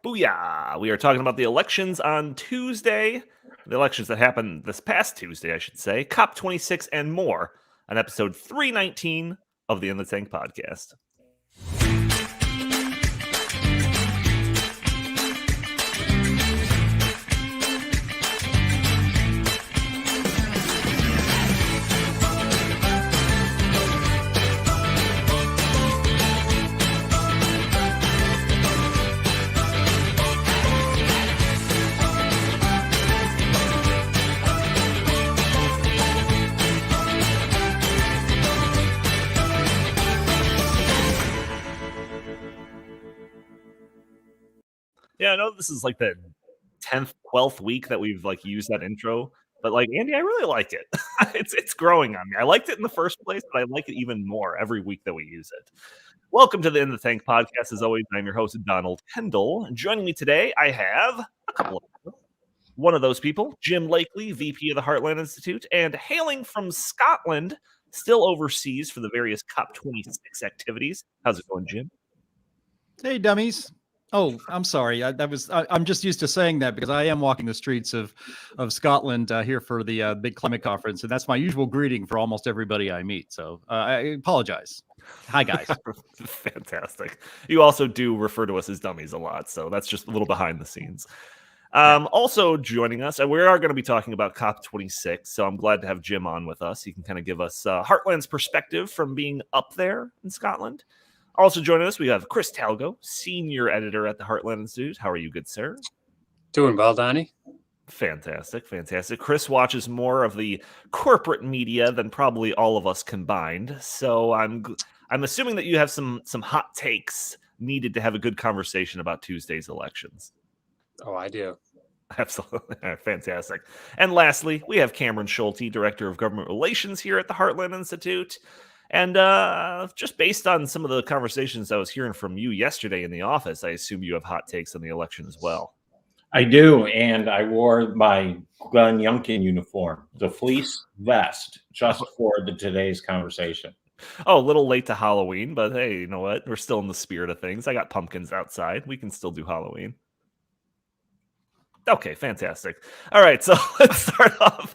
Booyah! We are talking about the elections on Tuesday, the elections that happened this past Tuesday, I should say, COP26 and more, on episode 319 of the In the Tank podcast. Yeah, I know this is like the 10th, 12th week that we've used that intro, but Andy, I really like it. It's growing on me. I liked it in the first place, but I like it even more every week that we use it. Welcome to the In the Tank podcast. As always, I'm your host, Donald Kendal. And joining me today, I have a couple of people. One of those people, Jim Lakely, VP of the Heartland Institute, and hailing from Scotland, still overseas for the various COP26 activities. How's it going, Jim? Hey, dummies. Oh, I'm sorry. I'm just used to saying that because I am walking the streets of Scotland here for the big climate conference, and that's my usual greeting for almost everybody I meet. So I apologize. Hi, guys. Fantastic. You also do refer to us as dummies a lot, so that's just a little behind the scenes. Also joining us, and we are going to be talking about COP26, so I'm glad to have Jim on with us. He can kind of give us Heartland's perspective from being up there in Scotland. Also joining us, we have Chris Talgo, senior editor at the Heartland Institute. How are you, good sir? Doing well, Donnie. Fantastic. Chris watches more of the corporate media than probably all of us combined, so I'm assuming that you have some hot takes needed to have a good conversation about Tuesday's elections. Oh, I do. Absolutely. Fantastic. And lastly, we have Cameron Sholty, Director of Government Relations here at the Heartland Institute. And just based on some of the conversations I was hearing from you yesterday in the office, I assume you have hot takes on the election as well. I do, and I wore my Glenn Youngkin uniform, the fleece vest, just for today's conversation. Oh, a little late to Halloween, but hey, you know what? We're still in the spirit of things. I got pumpkins outside. We can still do Halloween. Okay, fantastic. All right, so let's start off.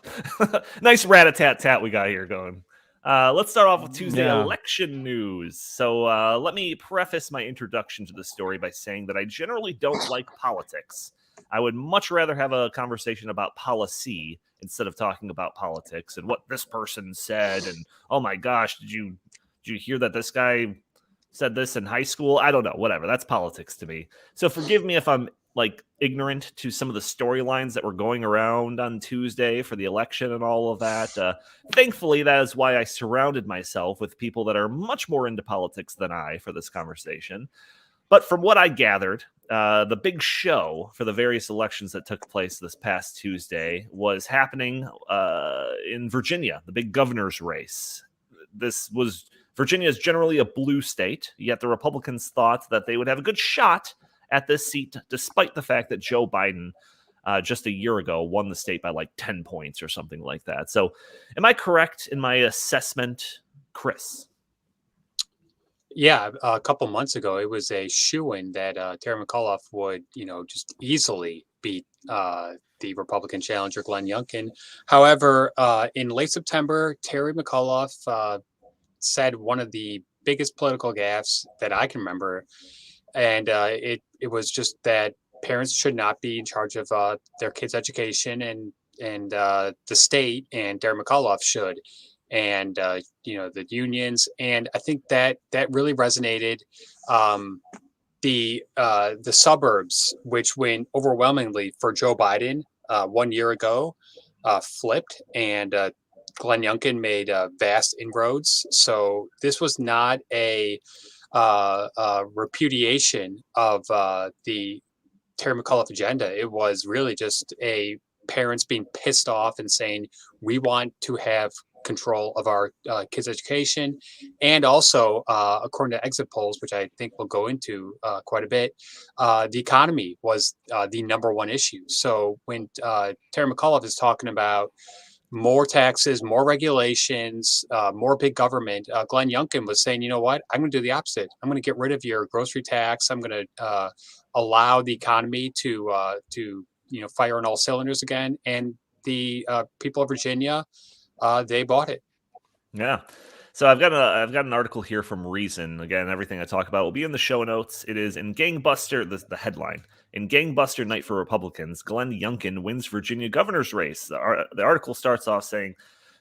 Nice rat-a-tat-tat we got here going. Let's start off with Tuesday election news. So let me preface my introduction to the story by saying that I generally don't like politics. I would much rather have a conversation about policy instead of talking about politics and what this person said. And oh my gosh, did you hear that this guy said this in high school? I don't know. Whatever. That's politics to me. So forgive me if I'm ignorant to some of the storylines that were going around on Tuesday for the election and all of that. Thankfully, that is why I surrounded myself with people that are much more into politics than I for this conversation. But from what I gathered, the big show for the various elections that took place this past Tuesday was happening in Virginia, the big governor's race. Virginia is generally a blue state, yet the Republicans thought that they would have a good shot at this seat, despite the fact that Joe Biden just a year ago won the state by 10 points or something like that. So am I correct in my assessment, Chris? Yeah, a couple months ago, it was a shoo-in that Terry McAuliffe would, just easily beat the Republican challenger, Glenn Youngkin. However, in late September, Terry McAuliffe said one of the biggest political gaffes that I can remember. And it was just that parents should not be in charge of their kids' education, and the state and Terry McAuliffe should, and the unions. And I think that really resonated. The suburbs, which went overwhelmingly for Joe Biden 1 year ago, flipped, and Glenn Youngkin made vast inroads. So this was not a repudiation of the Terry McAuliffe agenda. It was really just parents being pissed off and saying, we want to have control of our kids' education. And also, according to exit polls, which I think we'll go into quite a bit, the economy was the number one issue. So when Terry McAuliffe is talking about more taxes, more regulations, more big government. Glenn Youngkin was saying, you know what, I'm going to do the opposite. I'm going to get rid of your grocery tax. I'm going to allow the economy to fire on all cylinders again. And the people of Virginia, they bought it. Yeah. So I've got an article here from Reason. Again, everything I talk about will be in the show notes. It is in Gangbuster, the headline. In Gangbuster Night for Republicans, Glenn Youngkin wins Virginia governor's race. The article starts off saying,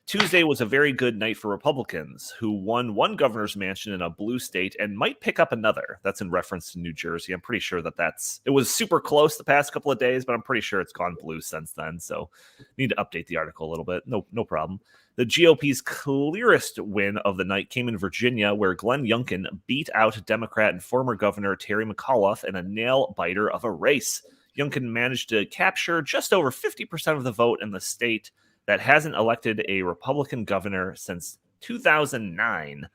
Tuesday was a very good night for Republicans, who won one governor's mansion in a blue state and might pick up another. That's in reference to New Jersey. I'm pretty sure it was super close the past couple of days, but I'm pretty sure it's gone blue since then. So need to update the article a little bit. No problem. The GOP's clearest win of the night came in Virginia, where Glenn Youngkin beat out Democrat and former Governor Terry McAuliffe in a nail-biter of a race. Youngkin managed to capture just over 50% of the vote in the state that hasn't elected a Republican governor since 2009,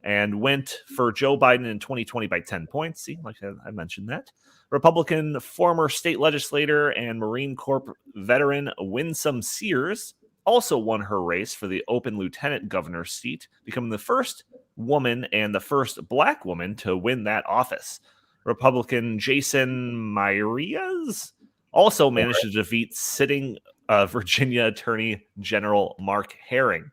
and went for Joe Biden in 2020 by 10 points. See, like I mentioned that. Republican former state legislator and Marine Corps veteran Winsome Sears also won her race for the open lieutenant governor's seat, becoming the first woman and the first black woman to win that office. Republican Jason Myrias also managed to defeat sitting Virginia Attorney General Mark Herring.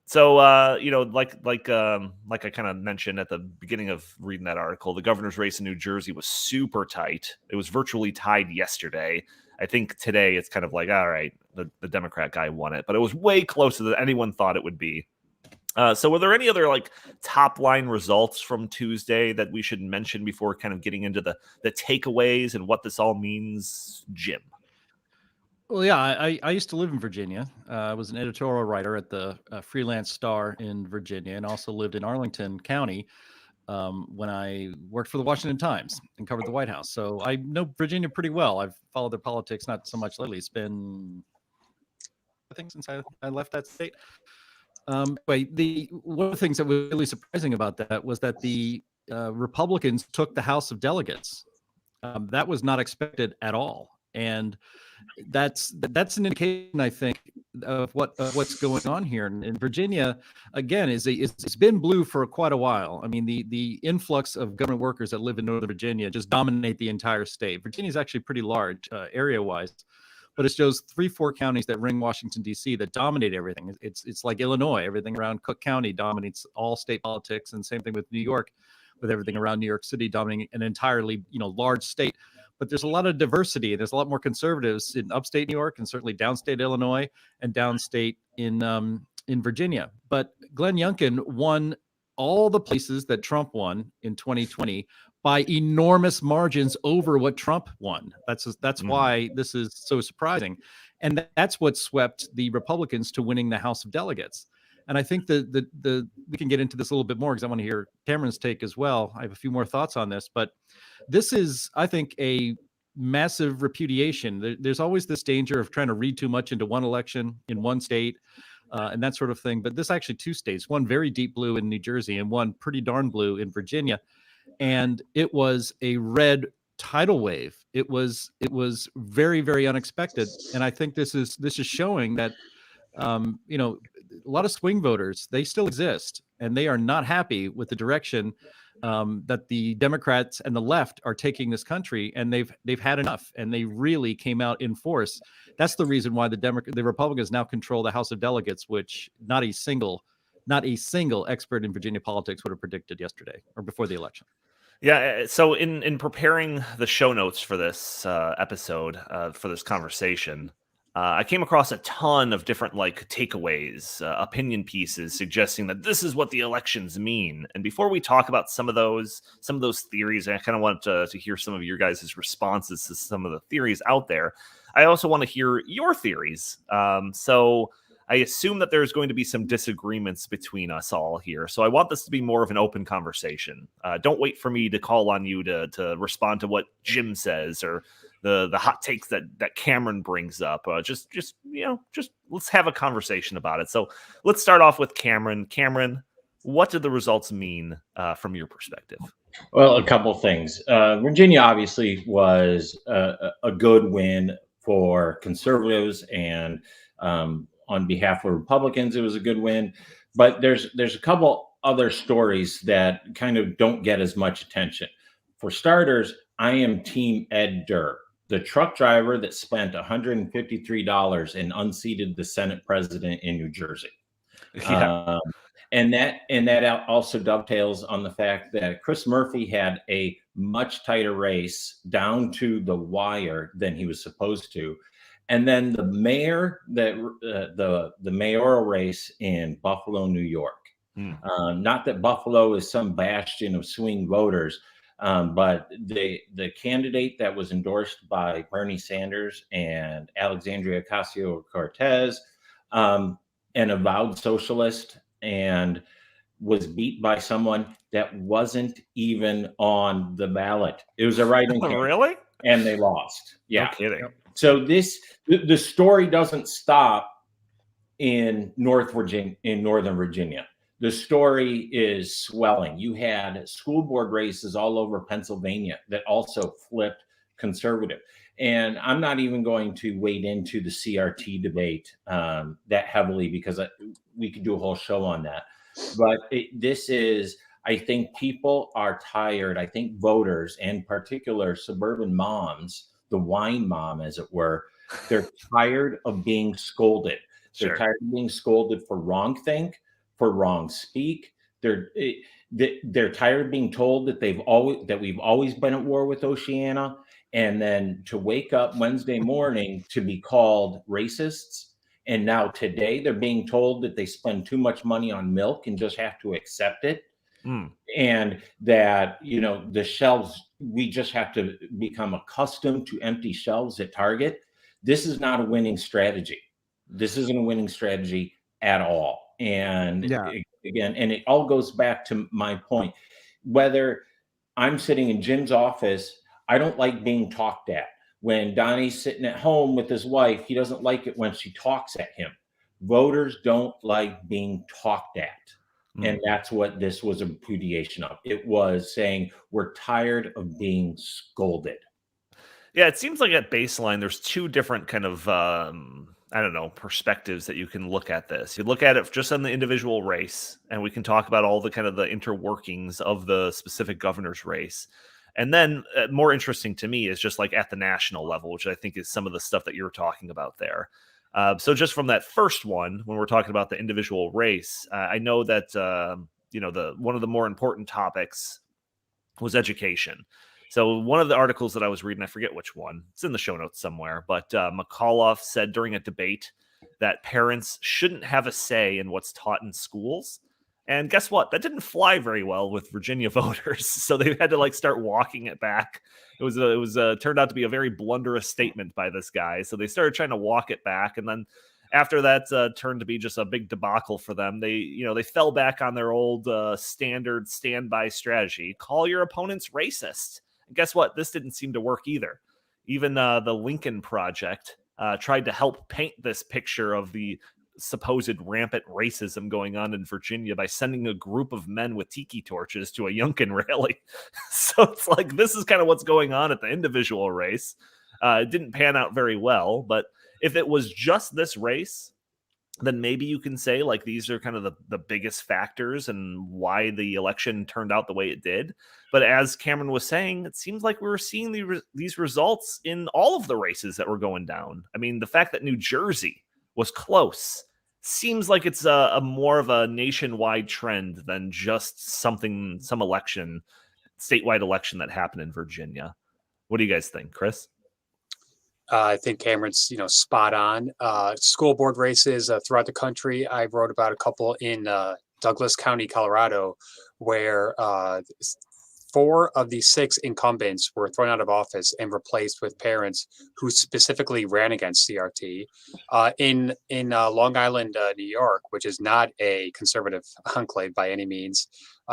So, like I kind of mentioned at the beginning of reading that article, the governor's race in New Jersey was super tight. It was virtually tied yesterday. I think today it's kind of like, all right, the Democrat guy won it, but it was way closer than anyone thought it would be. So were there any other top line results from Tuesday that we should mention before kind of getting into the takeaways and what this all means, Jim? Well, yeah, I used to live in Virginia. I was an editorial writer at the Freelance Star in Virginia, and also lived in Arlington County when I worked for the Washington Times and covered the White House. So I know Virginia pretty well. I've followed their politics, not so much lately. It's been, I think, since I left that state. One of the things that was really surprising about that was that the Republicans took the House of Delegates. That was not expected at all. And that's an indication, I think, of what's going on here. And Virginia, again, it's been blue for quite a while. I mean, the influx of government workers that live in Northern Virginia just dominate the entire state. Virginia is actually pretty large area-wise, but it's those 3-4 counties that ring Washington, D.C. that dominate everything. It's like Illinois. Everything around Cook County dominates all state politics, and same thing with New York, with everything around New York City dominating an entirely large state. But there's a lot of diversity. There's a lot more conservatives in upstate New York and certainly downstate Illinois and downstate in Virginia. But Glenn Youngkin won all the places that Trump won in 2020 by enormous margins over what Trump won. That's why this is so surprising. And that's what swept the Republicans to winning the House of Delegates. And I think we can get into this a little bit more because I want to hear Cameron's take as well. I have a few more thoughts on this, but this is, I think, a massive repudiation. There's always this danger of trying to read too much into one election in one state and that sort of thing. But this actually 2 states, one very deep blue in New Jersey and one pretty darn blue in Virginia. And it was a red tidal wave. It was very, very unexpected. And I think this is showing that, a lot of swing voters, they still exist, and they are not happy with the direction that the Democrats and the left are taking this country, and they've had enough, and they really came out in force. That's the reason why the Republicans now control the House of Delegates, which not a single expert in Virginia politics would have predicted yesterday or before the election. Yeah, so in preparing the show notes for this episode, for this conversation, I came across a ton of different takeaways, opinion pieces suggesting that this is what the elections mean. And before we talk about some of those theories, I kind of want to hear some of your guys' responses to some of the theories out there. I also want to hear your theories. So I assume that there's going to be some disagreements between us all here. So I want this to be more of an open conversation. Don't wait for me to call on you to respond to what Jim says or the hot takes that Cameron brings up. Just let's have a conversation about it. So let's start off with Cameron. Cameron, what did the results mean from your perspective? Well, a couple things. Virginia obviously was a good win for conservatives and on behalf of Republicans, it was a good win. But there's a couple other stories that kind of don't get as much attention. For starters, I am Team Ed Durr, the truck driver that spent $153 and unseated the Senate president in New Jersey. Yeah. And that also dovetails on the fact that Chris Murphy had a much tighter race down to the wire than he was supposed to. And then the mayoral race in Buffalo, New York. Not that Buffalo is some bastion of swing voters, but the candidate that was endorsed by Bernie Sanders and Alexandria Ocasio-Cortez, an avowed socialist, and was beat by someone that wasn't even on the ballot. It was a write-in. Really? And they lost. Yeah. No kidding. So the story doesn't stop in Northern Virginia. The story is swelling. You had school board races all over Pennsylvania that also flipped conservative. And I'm not even going to wade into the CRT debate that heavily, because we could do a whole show on that. But I think people are tired. I think voters, and particular suburban moms, the wine mom, as it were, they're tired of being scolded. They're tired of being scolded for wrong think, for wrong speak. They're tired of being told that we've always been at war with Oceania, and then to wake up Wednesday morning to be called racists. And now today they're being told that they spend too much money on milk and just have to accept it. And that, the shelves, we just have to become accustomed to empty shelves at Target. This is not a winning strategy. This isn't a winning strategy at all. And again, and it all goes back to my point. Whether I'm sitting in Jim's office, I don't like being talked at. When Donnie's sitting at home with his wife, he doesn't like it when she talks at him. Voters don't like being talked at. And that's what this was a repudiation of. It was saying, we're tired of being scolded. Yeah, it seems like at baseline, there's two different kind of, perspectives that you can look at this. You look at it just on the individual race, and we can talk about all the kind of the interworkings of the specific governor's race. And then more interesting to me is just like at the national level, which I think is some of the stuff that you're talking about there. So just from that first one, when we're talking about the individual race, I know that, one of the more important topics was education. So one of the articles that I was reading, I forget which one, it's in the show notes somewhere, but McAuliffe said during a debate that parents shouldn't have a say in what's taught in schools. And guess what? That didn't fly very well with Virginia voters. So they had to start walking it back. It was turned out to be a very blunderous statement by this guy. So they started trying to walk it back. And then after that turned to be just a big debacle for them. They fell back on their old standard standby strategy. Call your opponents racist. And guess what? This didn't seem to work either. Even the Lincoln Project tried to help paint this picture of the supposed rampant racism going on in Virginia by sending a group of men with tiki torches to a Youngkin rally. So it's like, this is kind of what's going on at the individual race. It didn't pan out very well, but if it was just this race, then maybe you can say these are kind of the biggest factors and why the election turned out the way it did. But as Cameron was saying, it seems like we were seeing these results in all of the races that were going down. I mean, the fact that New Jersey was close seems like it's a more of a nationwide trend than just some statewide election that happened in Virginia. What do you guys think, Chris? I think Cameron's, spot on. School board races throughout the country. I wrote about a couple in Douglas County, Colorado, where 4 of the 6 incumbents were thrown out of office and replaced with parents who specifically ran against CRT. In Long Island, New York, which is not a conservative enclave by any means,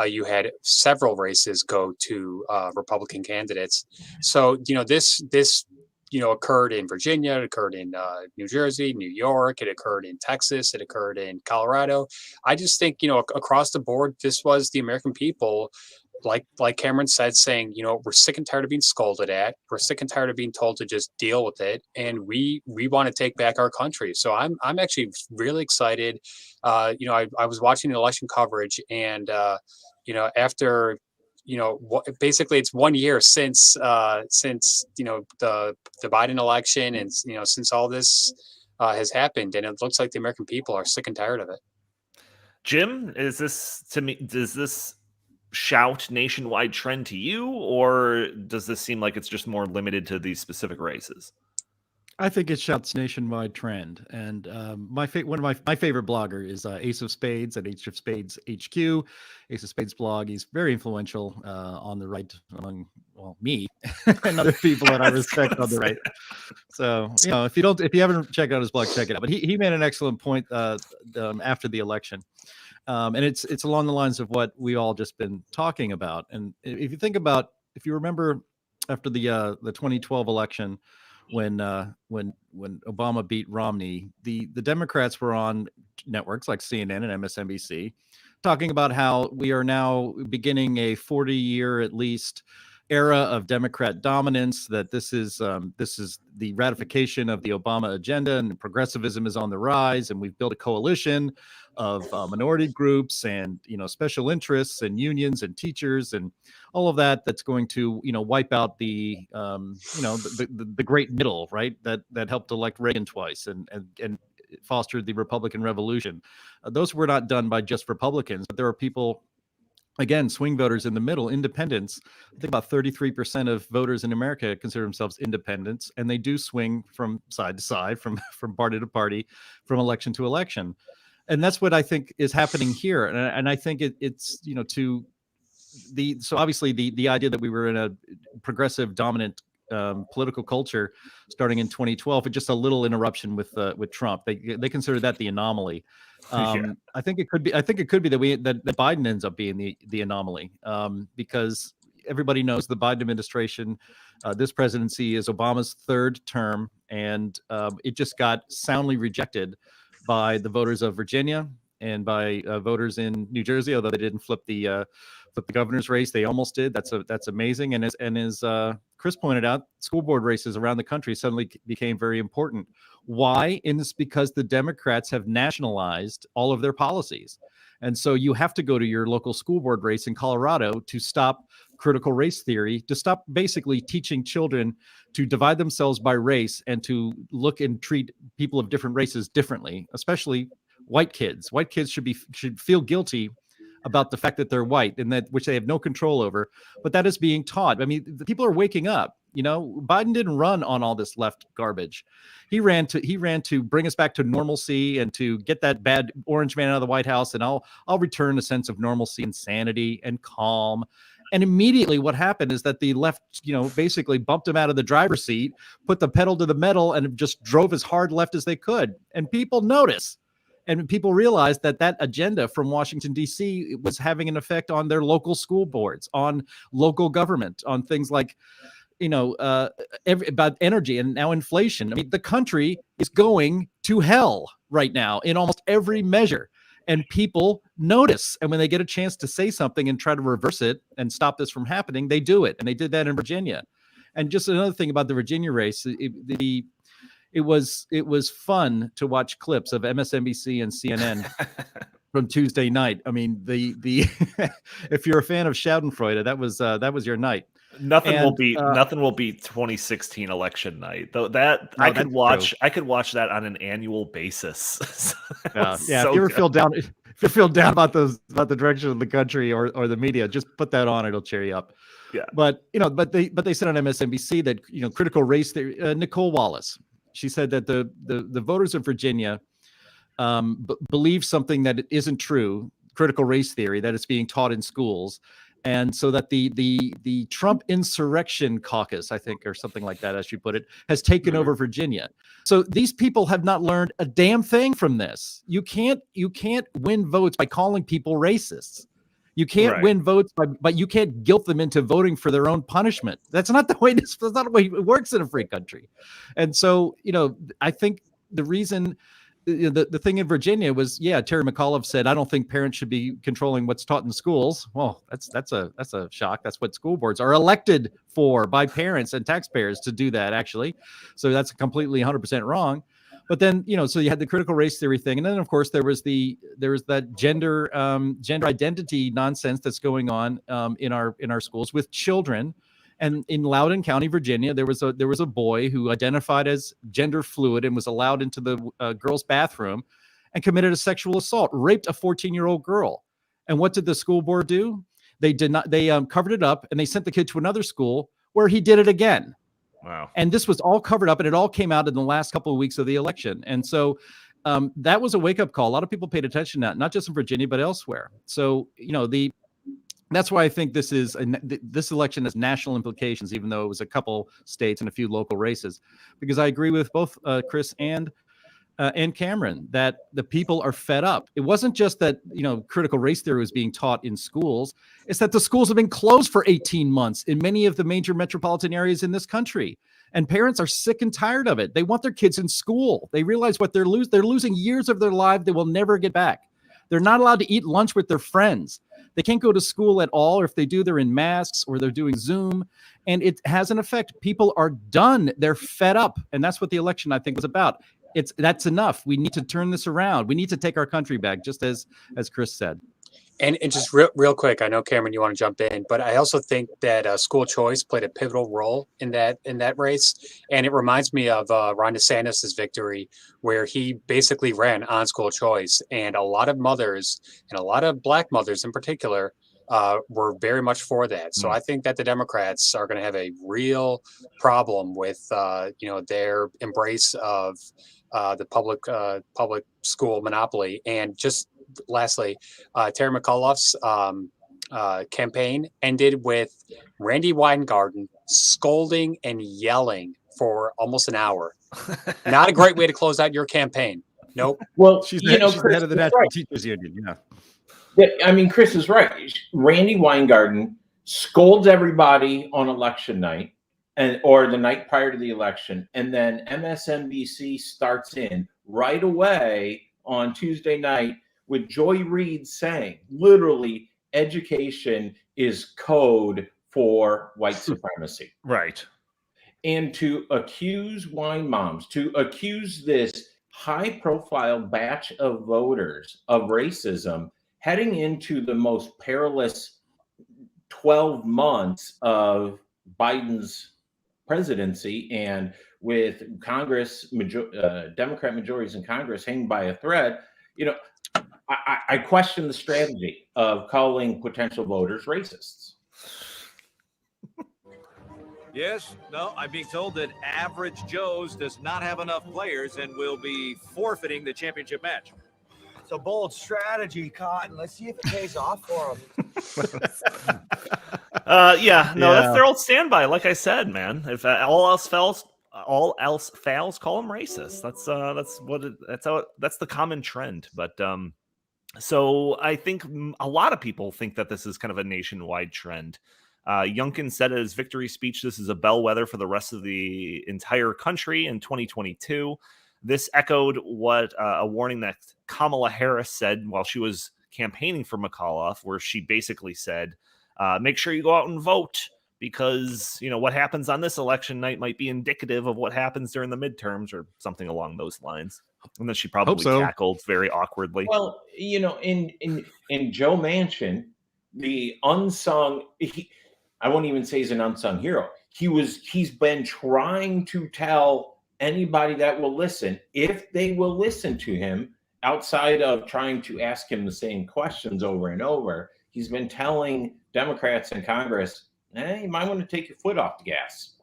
you had several races go to Republican candidates. So this occurred in Virginia, it occurred in New Jersey, New York, it occurred in Texas, it occurred in Colorado. I just think, across the board, this was the American people like Cameron said, saying, we're sick and tired of being scolded at. We're sick and tired of being told to just deal with it, and we want to take back our country. So I'm actually really excited. I was watching the election coverage, and after basically it's 1 year since the Biden election, and since all this has happened, and it looks like the American people are sick and tired of it. Jim, does this shout nationwide trend to you, or does this seem like it's just more limited to these specific races? I think it shouts nationwide trend. And one of my favorite blogger is Ace of Spades at Ace of Spades HQ. Ace of Spades blog. He's very influential on the right among me and other people that I respect on the right. So if you haven't checked out his blog, check it out. But he made an excellent point after the election. And it's along the lines of what we all just been talking about. And if you remember after the 2012 election, when Obama beat Romney, the Democrats were on networks like CNN and MSNBC talking about how we are now beginning a 40-year at least era of Democrat dominance, that this is the ratification of the Obama agenda, and progressivism is on the rise, and we've built a coalition of minority groups and special interests and unions and teachers and all of that's going to wipe out the the great middle, right, that helped elect Reagan twice and fostered the Republican Revolution. Those were not done by just Republicans, but there are people, again, swing voters in the middle, independents. I think about 33% of voters in America consider themselves independents, and they do swing from side to side, from party to party, from election to election. And that's what I think is happening here. And I think it's so obviously the idea that we were in a progressive dominant political culture starting in 2012, just a little interruption with Trump. They consider that the anomaly. Yeah. I think it could be that Biden ends up being the anomaly, because everybody knows the Biden administration, this presidency is Obama's third term, and it just got soundly rejected by the voters of Virginia and by voters in New Jersey, although they didn't flip the governor's race. They almost did. That's amazing. And as Chris pointed out, school board races around the country suddenly became very important. Why? And it's because the Democrats have nationalized all of their policies. And so you have to go to your local school board race in Colorado to stop critical race theory, to stop basically teaching children to divide themselves by race and to look and treat people of different races differently, especially white kids. White kids should feel guilty about the fact that they're white, and that which they have no control over, but that is being taught. I mean, the people are waking up. Biden didn't run on all this left garbage. He ran to bring us back to normalcy and to get that bad orange man out of the White House, and I'll return a sense of normalcy and sanity and calm. And immediately what happened is that the left, basically bumped him out of the driver's seat, put the pedal to the metal, and just drove as hard left as they could. And people notice. And people realized that agenda from Washington, D.C. was having an effect on their local school boards, on local government, on things like, about energy and now inflation. I mean, the country is going to hell right now in almost every measure. And people notice. And when they get a chance to say something and try to reverse it and stop this from happening, they do it. And they did that in Virginia. And just another thing about the Virginia race, it was fun to watch clips of MSNBC and CNN from Tuesday night. I mean, the if you're a fan of Schadenfreude, that was your night. Nothing will beat 2016 election night. Though I could watch that on an annual basis. Yeah. So if you ever feel down about the direction of the country or the media, just put that on. It'll cheer you up. Yeah. But they said on MSNBC that critical race theory. Nicole Wallace, she said that the voters of Virginia believe something that isn't true, critical race theory, that it's being taught in schools. And so that the Trump Insurrection Caucus, I think, or something like that, as you put it, has taken over Virginia. So these people have not learned a damn thing from this. You can't win votes by calling people racists. You can't win votes, but you can't guilt them into voting for their own punishment. That's not the way it works in a free country. And so, I think the reason the thing in Virginia was, Terry McAuliffe said, I don't think parents should be controlling what's taught in schools. Well, that's a shock. That's what school boards are elected for by parents and taxpayers to do that, actually. So that's completely 100% wrong. But then, so you had the critical race theory thing. And then, of course, there was that gender identity nonsense that's going on in our schools with children. And in Loudoun County, Virginia, there was a boy who identified as gender fluid and was allowed into the girls' bathroom and committed a sexual assault, raped a 14-year-old girl. And what did the school board do? They covered it up, and they sent the kid to another school where he did it again. Wow. And this was all covered up, and it all came out in the last couple of weeks of the election. And so that was a wake-up call. A lot of people paid attention to that, not just in Virginia, but elsewhere. So, that's why I think this election has national implications, even though it was a couple states and a few local races, because I agree with both Chris and Cameron that the people are fed up. It wasn't just that, critical race theory was being taught in schools. It's that the schools have been closed for 18 months in many of the major metropolitan areas in this country. And parents are sick and tired of it. They want their kids in school. They realize what they're losing years of their life they will never get back. They're not allowed to eat lunch with their friends. They can't go to school at all, or if they do, they're in masks or they're doing Zoom, and it has an effect. People are done. They're fed up, and that's what the election, I think, was about. That's enough. We need to turn this around. We need to take our country back, just as Chris said. And just real quick, I know, Cameron, you want to jump in, but I also think that school choice played a pivotal role in that race. And it reminds me of Ron DeSantis' victory, where he basically ran on school choice. And a lot of mothers, and a lot of Black mothers in particular, were very much for that. So I think that the Democrats are going to have a real problem with their embrace of the public school monopoly. And just lastly, Terry McAuliffe's campaign ended with Randy Weingarten scolding and yelling for almost an hour. Not a great way to close out your campaign. Nope. Well, she's Chris, the head of the National Teachers Union. Yeah. I mean, Chris is right. Randy Weingarten scolds everybody on election night or the night prior to the election, and then MSNBC starts in right away on Tuesday night with Joy Reid saying, literally, education is code for white supremacy. Right. And to accuse wine moms, to accuse this high-profile batch of voters of racism heading into the most perilous 12 months of Biden's presidency, and with Congress, Democrat majorities in Congress hanging by a thread, I question the strategy of calling potential voters racists. Yes, no, I'm being told that Average Joe's does not have enough players and will be forfeiting the championship match. It's a bold strategy, Cotton. Let's see if it pays off for them. That's their old standby. Like I said, man, if all else fails, call them racist. That's the common trend. But so I think a lot of people think that this is kind of a nationwide trend. Youngkin said in his victory speech, this is a bellwether for the rest of the entire country in 2022. This echoed what a warning that Kamala Harris said while she was campaigning for McAuliffe, where she basically said, make sure you go out and vote, because what happens on this election night might be indicative of what happens during the midterms or something along those lines. And then she probably cackled very awkwardly. Well, in Joe Manchin, the unsung, I won't even say he's an unsung hero. He's been trying to tell anybody that will listen, if they will listen to him, outside of trying to ask him the same questions over and over, he's been telling Democrats in Congress, you might want to take your foot off the gas.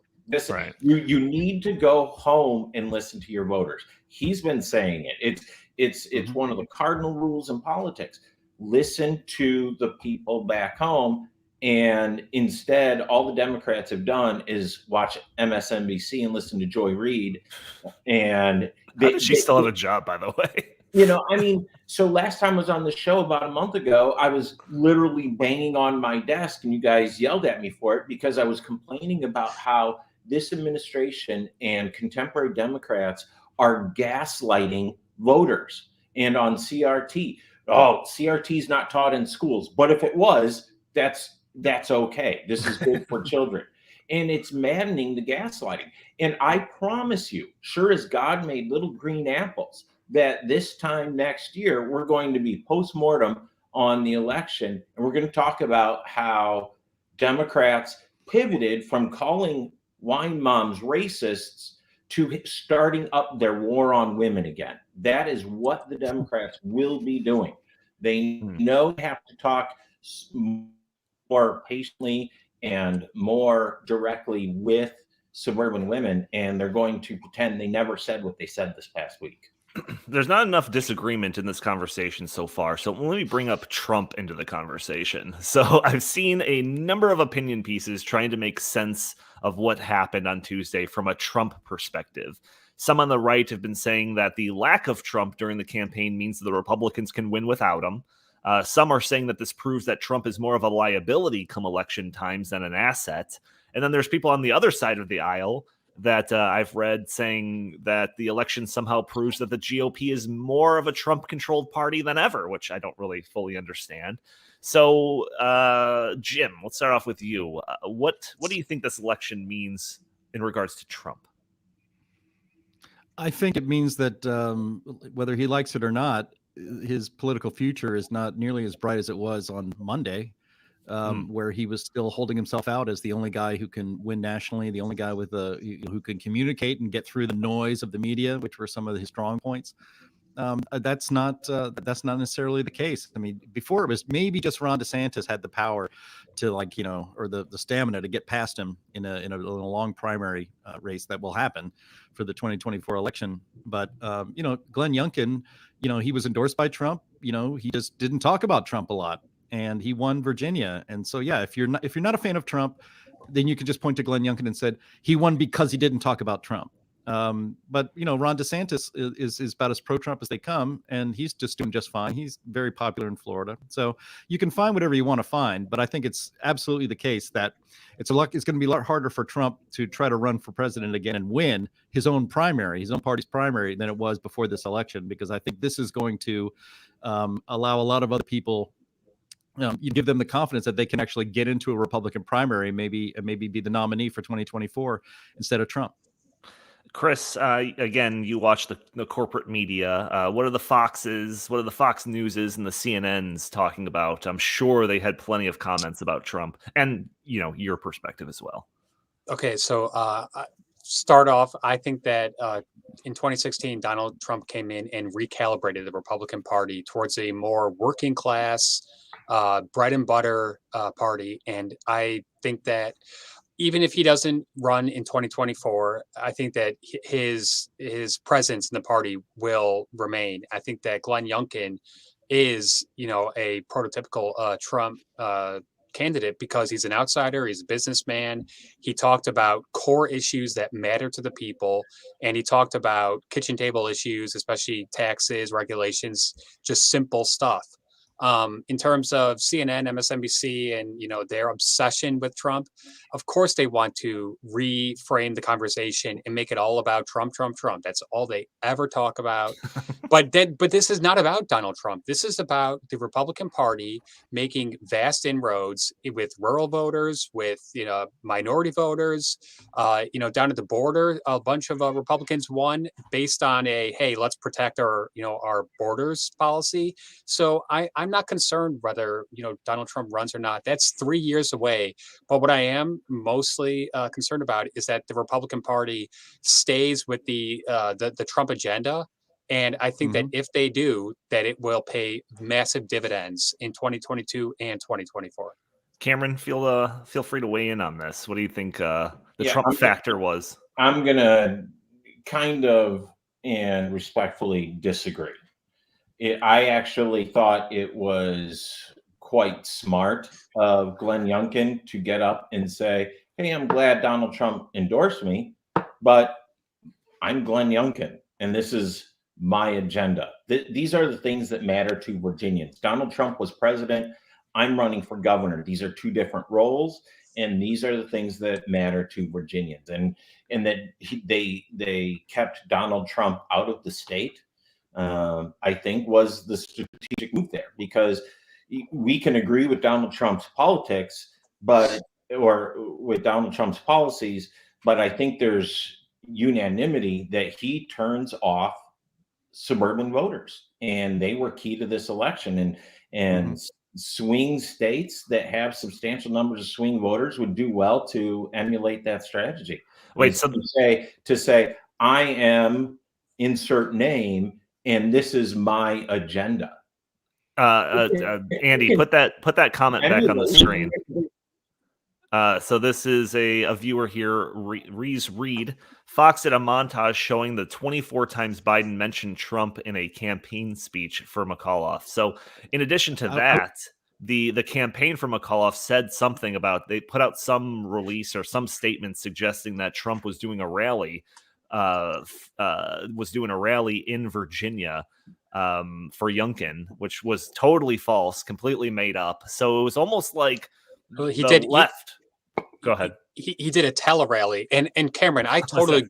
Right. You need to go home and listen to your voters. He's been saying it. It's one of the cardinal rules in politics. Listen to the people back home. And instead, all the Democrats have done is watch MSNBC and listen to Joy Reid. And how does she still have a job, by the way? So last time I was on the show about a month ago, I was literally banging on my desk, and you guys yelled at me for it because I was complaining about how this administration and contemporary Democrats are gaslighting voters and on CRT. Oh, CRT is not taught in schools, but if it was, that's okay. This is good for children. And it's maddening, the gaslighting. And I promise you, sure as God made little green apples, that this time next year, we're going to be post-mortem on the election. And we're going to talk about how Democrats pivoted from calling wine moms racists to starting up their war on women again. That is what the Democrats will be doing. They know they have to talk more patiently and more directly with suburban women, and they're going to pretend they never said what they said this past week. There's not enough disagreement in this conversation so far, so let me bring up Trump into the conversation. So I've seen a number of opinion pieces trying to make sense of what happened on Tuesday from a Trump perspective. Some on the right have been saying that the lack of Trump during the campaign means the Republicans can win without him. Some are saying that this proves that Trump is more of a liability come election times than an asset. And then there's people on the other side of the aisle that I've read saying that the election somehow proves that the GOP is more of a Trump-controlled party than ever, which I don't really fully understand. So, Jim, let's start off with you. What do you think this election means in regards to Trump? I think it means that whether he likes it or not, his political future is not nearly as bright as it was on Monday, where he was still holding himself out as the only guy who can win nationally, the only guy with who can communicate and get through the noise of the media, which were some of his strong points. That's not necessarily the case. I mean, before it was maybe just Ron DeSantis had the power to or the stamina to get past him in a long primary race that will happen for the 2024 election. But Glenn Youngkin, he was endorsed by Trump. He just didn't talk about Trump a lot, and he won Virginia. And so, yeah, if you're not a fan of Trump, then you can just point to Glenn Youngkin and said he won because he didn't talk about Trump. But Ron DeSantis is about as pro-Trump as they come, and he's just doing just fine. He's very popular in Florida, so you can find whatever you want to find. But I think it's absolutely the case that it's going to be a lot harder for Trump to try to run for president again and win his own party's primary, than it was before this election, because I think this is going to allow a lot of other people. You give them the confidence that they can actually get into a Republican primary, maybe be the nominee for 2024 instead of Trump. Chris, again, you watch the corporate media. What are the Foxes, what are the Fox Newses and the CNNs talking about? I'm sure they had plenty of comments about Trump and, your perspective as well. Okay, so start off, I think that in 2016, Donald Trump came in and recalibrated the Republican Party towards a more working class, bread and butter party. And I think that even if he doesn't run in 2024, I think that his presence in the party will remain. I think that Glenn Youngkin is, a prototypical Trump candidate because he's an outsider. He's a businessman. He talked about core issues that matter to the people, and he talked about kitchen table issues, especially taxes, regulations, just simple stuff. In terms of CNN, MSNBC, and their obsession with Trump, of course they want to reframe the conversation and make it all about Trump, Trump, Trump. That's all they ever talk about. But this is not about Donald Trump. This is about the Republican Party making vast inroads with rural voters, with minority voters. Down at the border, a bunch of Republicans won based on hey, let's protect our borders policy. So I'm not concerned whether Donald Trump runs or not. That's 3 years away. But what I am mostly concerned about is that the Republican Party stays with the Trump agenda. And I think that if they do, that it will pay massive dividends in 2022 and 2024. Cameron, feel free to weigh in on this. What do you think the Trump factor was? I'm going to kind of and respectfully disagree. I actually thought it was quite smart of Glenn Youngkin to get up and say, hey, I'm glad Donald Trump endorsed me, but I'm Glenn Youngkin, and this is my agenda. These are the things that matter to Virginians. Donald Trump was president. I'm running for governor. These are two different roles, and these are the things that matter to Virginians. And that they kept Donald Trump out of the state I think was the strategic move there, because we can agree with Donald Trump's politics, or with Donald Trump's policies, but I think there's unanimity that he turns off suburban voters, and they were key to this election. And swing states that have substantial numbers of swing voters would do well to emulate that strategy. Wait, so to say I am insert name, and this is my agenda. Andy, put that comment back on the screen. So this is a viewer here, Reese Reed. Fox did a montage showing the 24 times Biden mentioned Trump in a campaign speech for McAuliffe. So in addition to that, the campaign for McAuliffe said something about, they put out some release or some statement suggesting that Trump was doing a rally, in Virginia for Youngkin, which was totally false, completely made up. So it was almost like left. Go ahead. He did a tele rally, and Cameron, I totally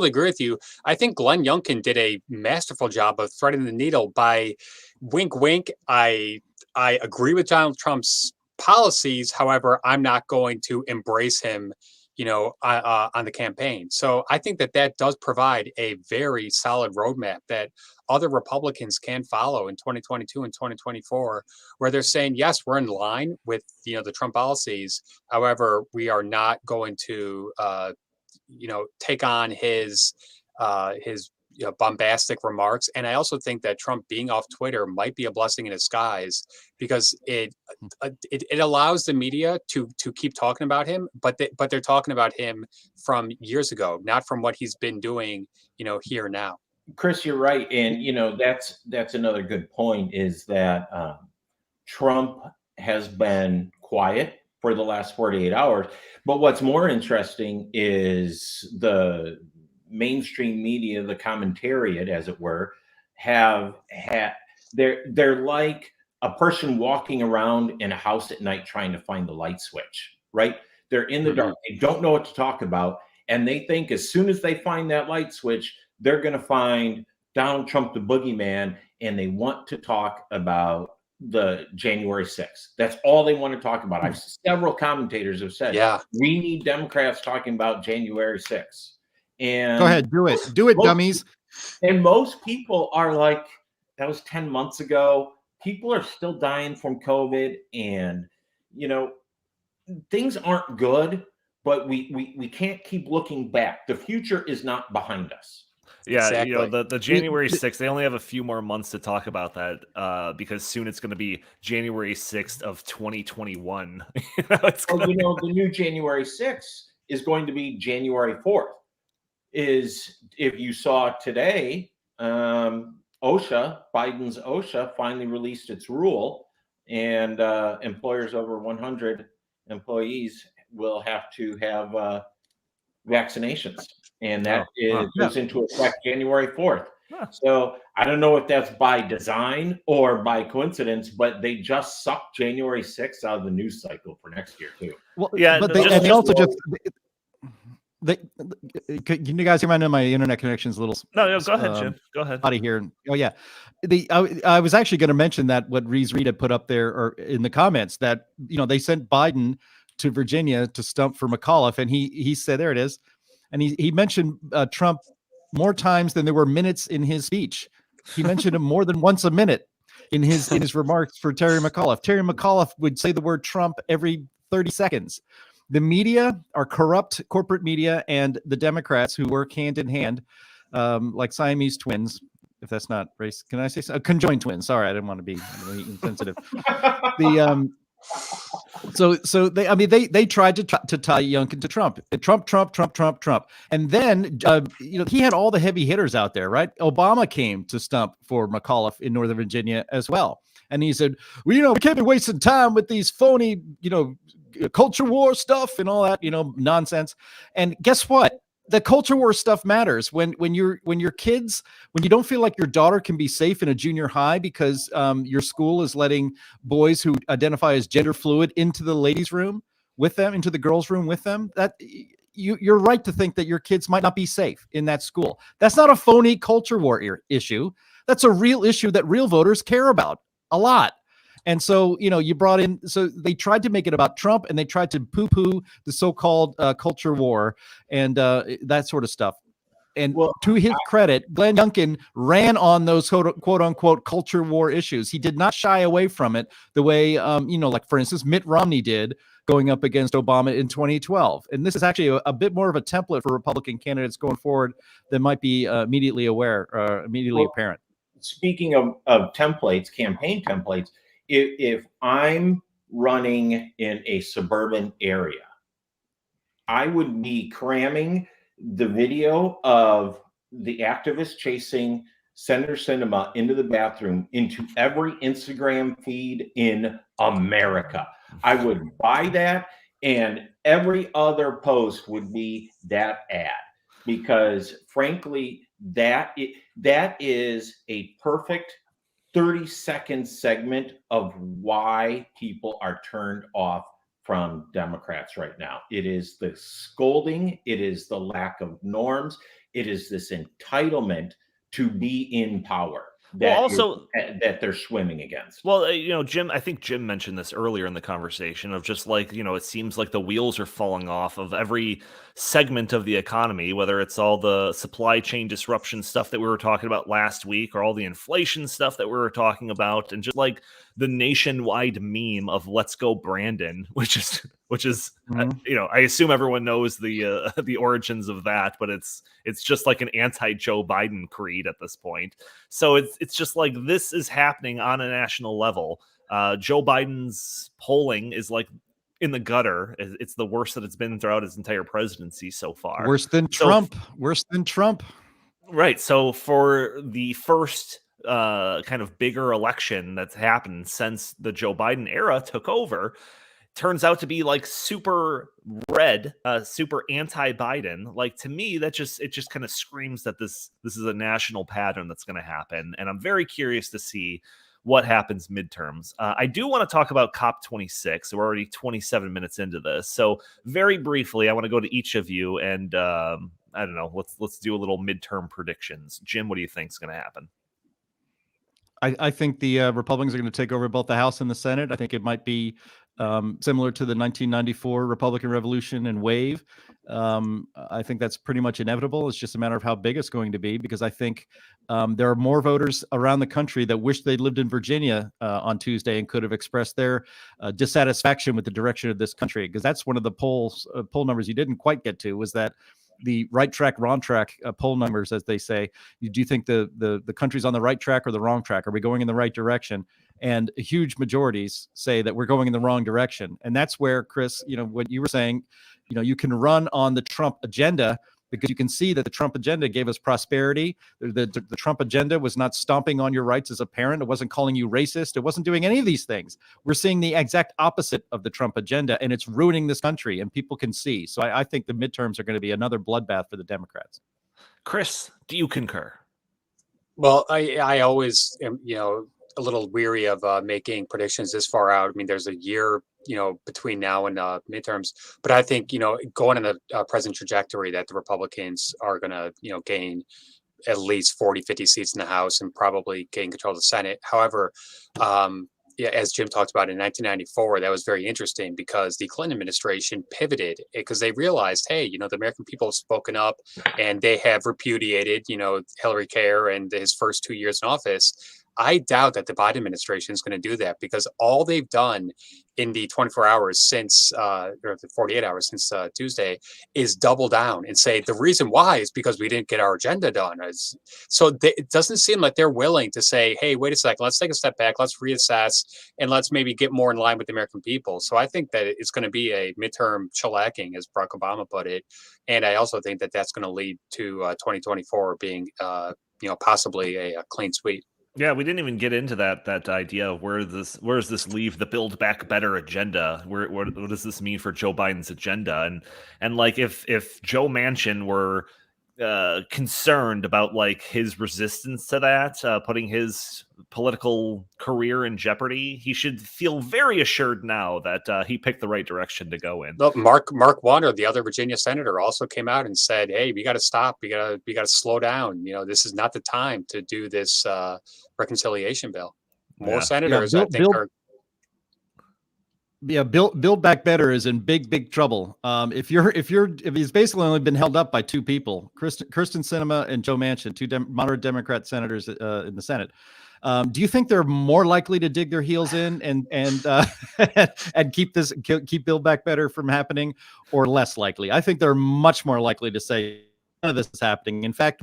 agree with you. I think Glenn Youngkin did a masterful job of threading the needle by wink, wink. I agree with Donald Trump's policies. However, I'm not going to embrace him, on the campaign. So I think that does provide a very solid roadmap that other Republicans can follow in 2022 and 2024, where they're saying, yes, we're in line with, the Trump policies. However, we are not going to, take on his bombastic remarks. And I also think that Trump being off Twitter might be a blessing in disguise, because it allows the media to keep talking about him, but they're talking about him from years ago, not from what he's been doing, here now. Chris, you're right. And, that's another good point, is that Trump has been quiet for the last 48 hours. But what's more interesting is the mainstream media, the commentariat, as it were, they're like a person walking around in a house at night trying to find the light switch, right? They're in the dark. They don't know what to talk about. And they think as soon as they find that light switch, they're going to find Donald Trump, the boogeyman, and they want to talk about the January 6th. That's all they want to talk about. Several commentators have said, we need Democrats talking about January 6th. And go ahead, do it, dummies. And most people are like, that was 10 months ago. People are still dying from COVID, and things aren't good, but we can't keep looking back. The future is not behind us. Yeah, exactly. The January 6th, they only have a few more months to talk about that, because soon it's going to be January 6th of 2021. The new January 6th is going to be January 4th. Is, if you saw today, Biden's OSHA finally released its rule, and employers over 100 employees will have to have vaccinations, and that goes into effect January 4th. So I don't know if that's by design or by coincidence, but they just sucked January 6th out of the news cycle for next year too. Well, yeah, but they also just. Can you guys hear my internet connection's a little? No, go ahead, Jim. Go ahead. Out of here. Oh yeah, I was actually going to mention that what Reese Reed had put up there, or in the comments, that they sent Biden to Virginia to stump for McAuliffe, and he said, there it is, and he mentioned Trump more times than there were minutes in his speech. He mentioned him more than once a minute in his remarks for Terry McAuliffe. Terry McAuliffe would say the word Trump every 30 seconds. The media are corrupt, corporate media, and the Democrats, who work hand in hand, like Siamese twins. If that's not race, can I say so? Conjoined twins? Sorry, I didn't want to be insensitive. So they tried to tie Youngkin to Trump, and then he had all the heavy hitters out there, right? Obama came to stump for McAuliffe in Northern Virginia as well, and he said, well, we can't be wasting time with these phony, culture war stuff and all that, nonsense. And guess what? The culture war stuff matters when your kids, when you don't feel like your daughter can be safe in a junior high because your school is letting boys who identify as gender fluid into the ladies' room with them, into the girls' room with them. That you're right to think that your kids might not be safe in that school. That's not a phony culture war issue. That's a real issue that real voters care about a lot. And so, you brought in, so they tried to make it about Trump, and they tried to poo-poo the so-called culture war and that sort of stuff. And to his credit, Glenn Youngkin ran on those quote unquote culture war issues. He did not shy away from it the way, like, for instance, Mitt Romney did going up against Obama in 2012. And this is actually a bit more of a template for Republican candidates going forward that might be immediately apparent. Speaking of templates, campaign templates, if I'm running in a suburban area, I would be cramming the video of the activists chasing Senator Sinema into the bathroom into every Instagram feed in America. I would buy that, and every other post would be that ad, because frankly, that is a perfect 30-second segment of why people are turned off from Democrats right now. It is the scolding. It is the lack of norms. It is this entitlement to be in power that they're swimming against. Well, Jim, I think Jim mentioned this earlier in the conversation of just like, it seems like the wheels are falling off of every segment of the economy, whether it's all the supply chain disruption stuff that we were talking about last week, or all the inflation stuff that we were talking about, and just like the nationwide meme of "Let's go Brandon," which is I assume everyone knows the origins of that, but it's just like an anti-Joe Biden creed at this point. So it's just like this is happening on a national level. Joe Biden's polling is like in the gutter. It's the worst that it's been throughout his entire presidency so far. Worse than Trump. Right. So for the first kind of bigger election that's happened since the Joe Biden era took over, turns out to be like super red, super anti-Biden. Like, to me, it just kind of screams that this is a national pattern that's going to happen. And I'm very curious to see what happens midterms. I do want to talk about COP26. So we're already 27 minutes into this. So very briefly, I want to go to each of you and I don't know, let's do a little midterm predictions. Jim, what do you think is going to happen? I think the Republicans are going to take over both the House and the Senate. I think it might be similar to the 1994 Republican Revolution and wave. I think that's pretty much inevitable. It's just a matter of how big it's going to be, because I think there are more voters around the country that wish they'd lived in Virginia on Tuesday and could have expressed their dissatisfaction with the direction of this country. Because that's one of the poll numbers you didn't quite get to, was that the right track, wrong track poll numbers, as they say. Do you think the country's on the right track or the wrong track? Are we going in the right direction? And huge majorities say that we're going in the wrong direction. And that's where, Chris, what you were saying, you can run on the Trump agenda, because you can see that the Trump agenda gave us prosperity. The Trump agenda was not stomping on your rights as a parent. It wasn't calling you racist. It wasn't doing any of these things. We're seeing the exact opposite of the Trump agenda, and it's ruining this country, and people can see. So I think the midterms are going to be another bloodbath for the Democrats. Chris, do you concur? Well, I always am, a little weary of making predictions this far out. I mean, there's a year, between now and midterms, but I think, going in the present trajectory, that the Republicans are going to, gain at least 40, 50 seats in the House and probably gain control of the Senate. However, as Jim talked about in 1994, that was very interesting, because the Clinton administration pivoted because they realized, hey, the American people have spoken up and they have repudiated, Hillary Care and his first 2 years in office. I doubt that the Biden administration is going to do that, because all they've done in the 24 hours since, or the 48 hours since Tuesday, is double down and say the reason why is because we didn't get our agenda done. It doesn't seem like they're willing to say, hey, wait a second, let's take a step back, let's reassess, and let's maybe get more in line with the American people. So I think that it's going to be a midterm shellacking, as Barack Obama put it. And I also think that that's going to lead to 2024 being, possibly a clean sweep. Yeah, we didn't even get into that idea of where does this leave the Build Back Better agenda? What does this mean for Joe Biden's agenda? And like if Joe Manchin were concerned about like his resistance to that, putting his political career in jeopardy. He should feel very assured now that he picked the right direction to go in. Look, Mark Warner, the other Virginia senator, also came out and said, "Hey, we got to stop. We got to slow down. This is not the time to do this reconciliation bill." More senators, I think, are. Yeah, Build Back Better is in big trouble. If he's basically only been held up by two people, Kyrsten Sinema and Joe Manchin, two moderate Democrat senators in the Senate. Do you think they're more likely to dig their heels in and and keep Build Back Better from happening, or less likely? I think they're much more likely to say none of this is happening. In fact,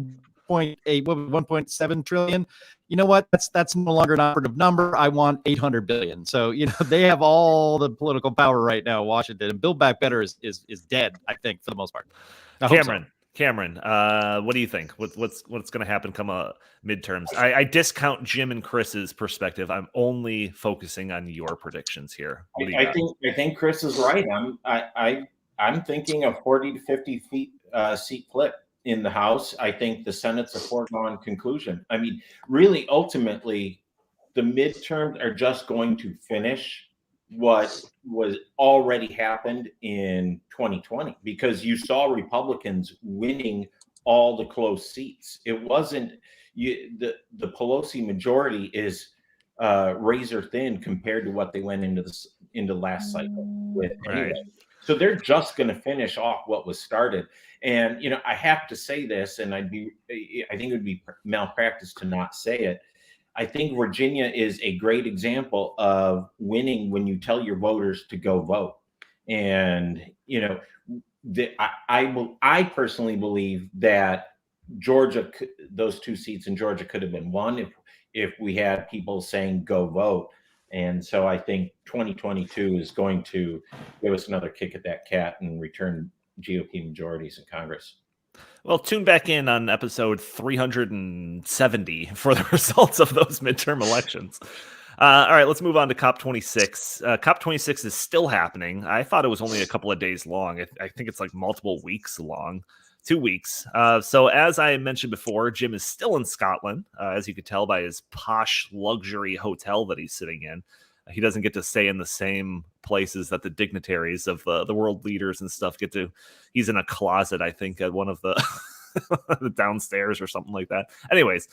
1.7 trillion. You know what? That's no longer an operative number. I want 800 billion. So they have all the political power right now in Washington, and Build Back Better is dead, I think, for the most part. Cameron, what do you think? What's going to happen come midterms? I discount Jim and Chris's perspective. I'm only focusing on your predictions here. I think Chris is right. I'm thinking a 40 to 50 seat flip in the House. I think the Senate's a foregone conclusion. I mean, really, ultimately, the midterms are just going to finish what was already happened in 2020, because you saw Republicans winning all the close seats. It wasn't the Pelosi majority is razor thin compared to what they went into last cycle with. Anyway. So they're just going to finish off what was started. And, I have to say this, and I think it would be malpractice to not say it. I think Virginia is a great example of winning when you tell your voters to go vote. And, I personally believe that Georgia, those two seats in Georgia could have been won if we had people saying go vote. And so I think 2022 is going to give us another kick at that cat and return GOP majorities in Congress. Well, tune back in on episode 370 for the results of those midterm elections. All right, let's move on to COP26. COP26 is still happening. I thought it was only a couple of days long. I think it's like multiple weeks long. 2 weeks. So as I mentioned before, Jim is still in Scotland, as you could tell by his posh luxury hotel that he's sitting in. He doesn't get to stay in the same places that the dignitaries of the world leaders and stuff get to. He's in a closet, I think, at one of the, the downstairs or something like that. Anyways,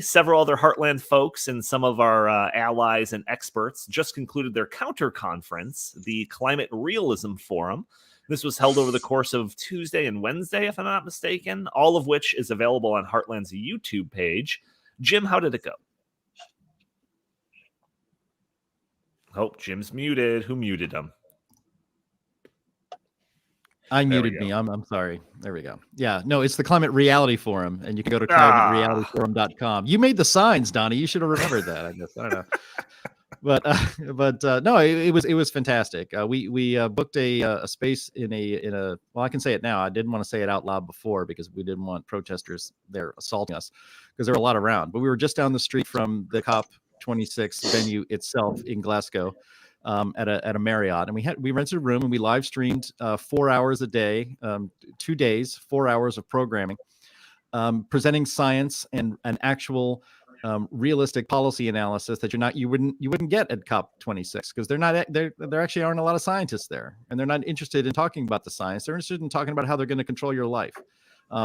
several other Heartland folks, and some of our allies and experts just concluded their counter conference, the Climate Realism Forum. This was held over the course of Tuesday and Wednesday, if I'm not mistaken, all of which is available on Heartland's YouTube page. Jim, how did it go? Oh, Jim's muted. Who muted him? I muted me. I'm sorry. There we go. Yeah, no, it's the Climate Reality Forum, and you can go to climaterealityforum.com. You made the signs, Donnie. You should have remembered that, I guess. I don't know. But no, it was fantastic. We booked a space in a well, I can say it now. I didn't want to say it out loud before because we didn't want protesters there assaulting us, because there were a lot around. But we were just down the street from the COP26 venue itself in Glasgow, at a Marriott, and we rented a room and we live streamed 4 hours a day, 2 days, 4 hours of programming, presenting science and an actual realistic policy analysis that you wouldn't get at COP26, because there actually aren't a lot of scientists there, and they're not interested in talking about the science. They're interested in talking about how they're going to control your life,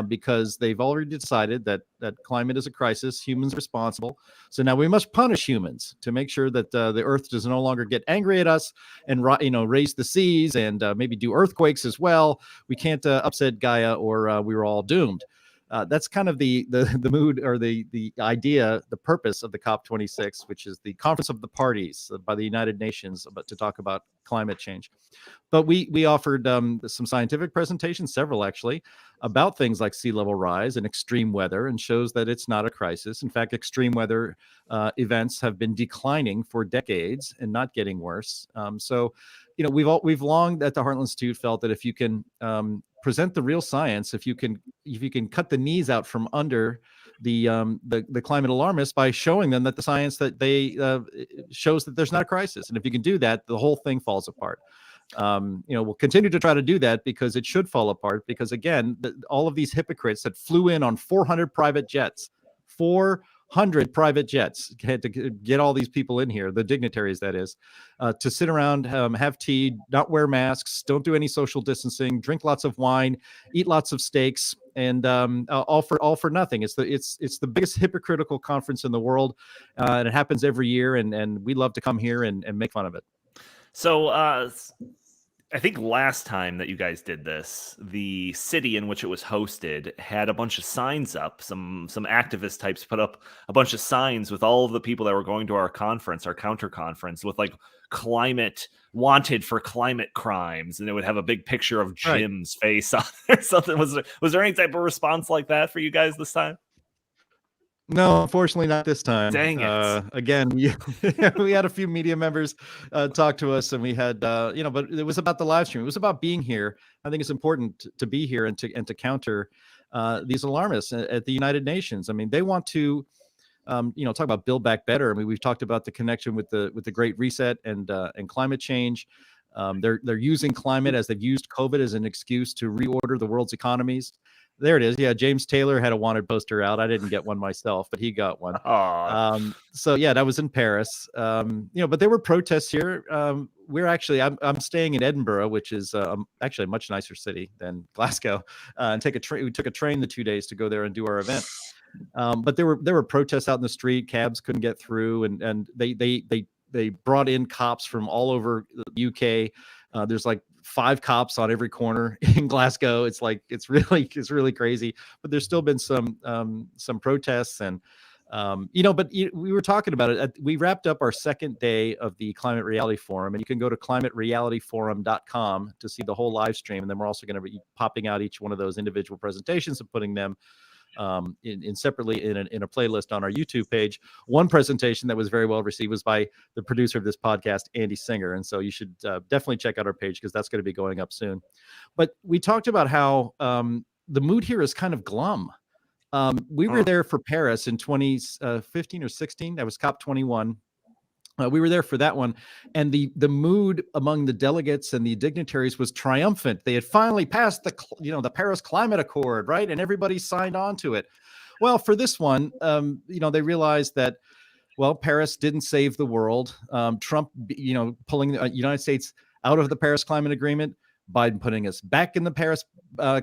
because they've already decided that climate is a crisis. Humans are responsible. So now we must punish humans to make sure that the Earth does no longer get angry at us and raise the seas and maybe do earthquakes as well. We can't upset Gaia, or we were all doomed. That's kind of the mood, or the idea, the purpose of the COP26, which is the Conference of the Parties by the United Nations, to talk about climate change. But we offered some scientific presentations, several actually, about things like sea level rise and extreme weather, and shows that it's not a crisis. In fact, extreme weather events have been declining for decades and not getting worse. So, we've long at the Heartland Institute felt that if you can present the real science, if you can cut the knees out from under the climate alarmists by showing them that the science that they shows that there's not a crisis, and if you can do that, the whole thing falls apart. We'll continue to try to do that because it should fall apart. Because again, all of these hypocrites that flew in on 400 private jets, 400 private jets, had to get all these people in here, the dignitaries, that is, to sit around, have tea, not wear masks, don't do any social distancing, drink lots of wine, eat lots of steaks, and all for nothing. It's the biggest hypocritical conference in the world, and it happens every year, and we love to come here and make fun of it. So I think last time that you guys did this, the city in which it was hosted had a bunch of signs up. Some activist types put up a bunch of signs with all of the people that were going to our conference, our counter conference, with like climate wanted for climate crimes, and it would have a big picture of Jim's face on it or something. Was there any type of response like that for you guys this time? No, unfortunately not this time. Dang it. Again, we had a few media members talk to us, and we had, but it was about the live stream. It was about being here. I think it's important to be here and to counter these alarmists at the United Nations. I mean, they want to, talk about Build Back Better. I mean, we've talked about the connection with the Great Reset and climate change. They're using climate as they've used COVID as an excuse to reorder the world's economies. There it is. Yeah, James Taylor had a wanted poster out. I didn't get one myself, but he got one. So yeah, that was in Paris. But there were protests here. We're actually, I'm staying in Edinburgh, which is actually a much nicer city than Glasgow. And we took a train the 2 days to go there and do our event. But there were protests out in the street. Cabs couldn't get through, and they brought in cops from all over the UK. There's like 5 cops on every corner in Glasgow. It's really crazy. But there's still been some protests, and but we were talking about it. We wrapped up our second day of the Climate Reality Forum, and you can go to climaterealityforum.com to see the whole live stream. And then we're also going to be popping out each one of those individual presentations and putting them in separately in a playlist on our YouTube page. One presentation that was very well received was by the producer of this podcast, Andy Singer. And so you should definitely check out our page, because that's going to be going up soon. But we talked about how the mood here is kind of glum. We were there for Paris in 2015 or 16. That was COP21. We were there for that one, and the mood among the delegates and the dignitaries was triumphant. They had finally passed the Paris Climate Accord, right? And everybody signed on to it. Well, for this one, they realized that, Paris didn't save the world. Trump, pulling the United States out of the Paris Climate Agreement, Biden putting us back in the Paris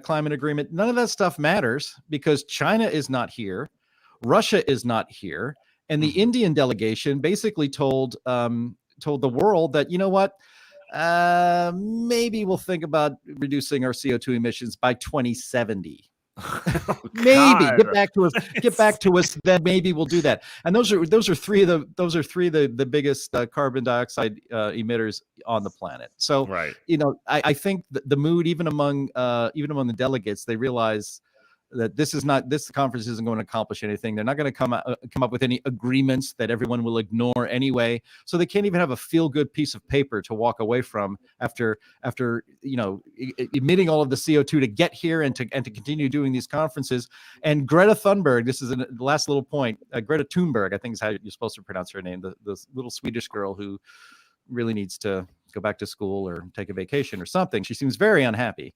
Climate Agreement. None of that stuff matters because China is not here. Russia is not here. And the Indian delegation basically told the world that, maybe we'll think about reducing our CO2 emissions by 2070. Maybe get back to us. Then maybe we'll do that. And those are three of the biggest carbon dioxide emitters on the planet. So right. I think the mood even among the delegates, they realize that this conference isn't going to accomplish anything. They're not going to come up with any agreements that everyone will ignore anyway. So they can't even have a feel-good piece of paper to walk away from after emitting all of the CO2 to get here and to continue doing these conferences. And Greta Thunberg, this is the last little point. Greta Thunberg, I think is how you're supposed to pronounce her name. The little Swedish girl who really needs to go back to school or take a vacation or something. She seems very unhappy.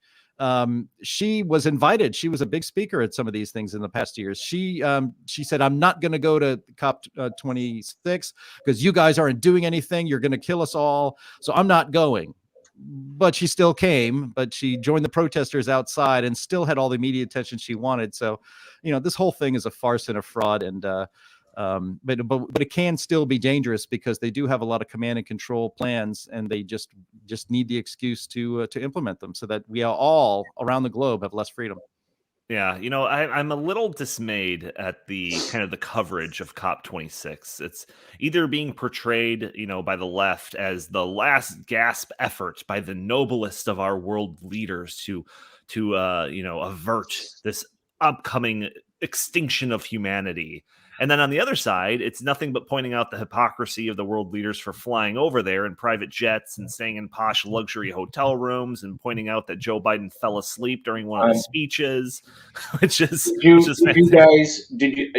She was invited. She was a big speaker at some of these things in the past years. She said, I'm not going to go to COP26 because you guys aren't doing anything. You're going to kill us all. So I'm not going. But she still came, but she joined the protesters outside and still had all the media attention she wanted. So, this whole thing is a farce and a fraud. And, but it can still be dangerous because they do have a lot of command and control plans, and they just need the excuse to implement them so that we all around the globe have less freedom. Yeah, I'm a little dismayed at the kind of the coverage of COP26. It's either being portrayed, by the left as the last gasp effort by the noblest of our world leaders to avert this upcoming extinction of humanity. And then on the other side, it's nothing but pointing out the hypocrisy of the world leaders for flying over there in private jets and staying in posh luxury hotel rooms, and pointing out that Joe Biden fell asleep during one of the speeches, which is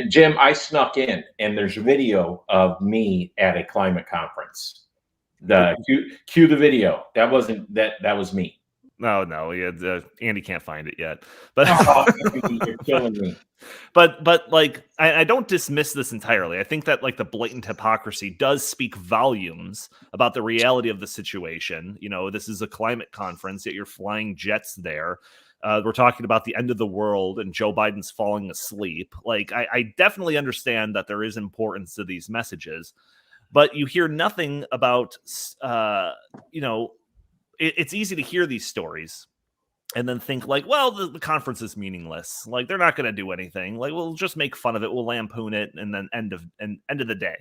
Jim, I snuck in, and there's video of me at a climate conference. Cue the video. That wasn't that. That was me. No, Andy can't find it yet. But You're killing me. But like I don't dismiss this entirely. I think that like the blatant hypocrisy does speak volumes about the reality of the situation. You know, this is a climate conference, yet you're flying jets there. We're talking about the end of the world and Joe Biden's falling asleep. Like I definitely understand that there is importance to these messages, but you hear nothing about it's easy to hear these stories and then think like, well, the conference is meaningless. Like they're not going to do anything. Like we'll just make fun of it. We'll lampoon it. And then end of the day,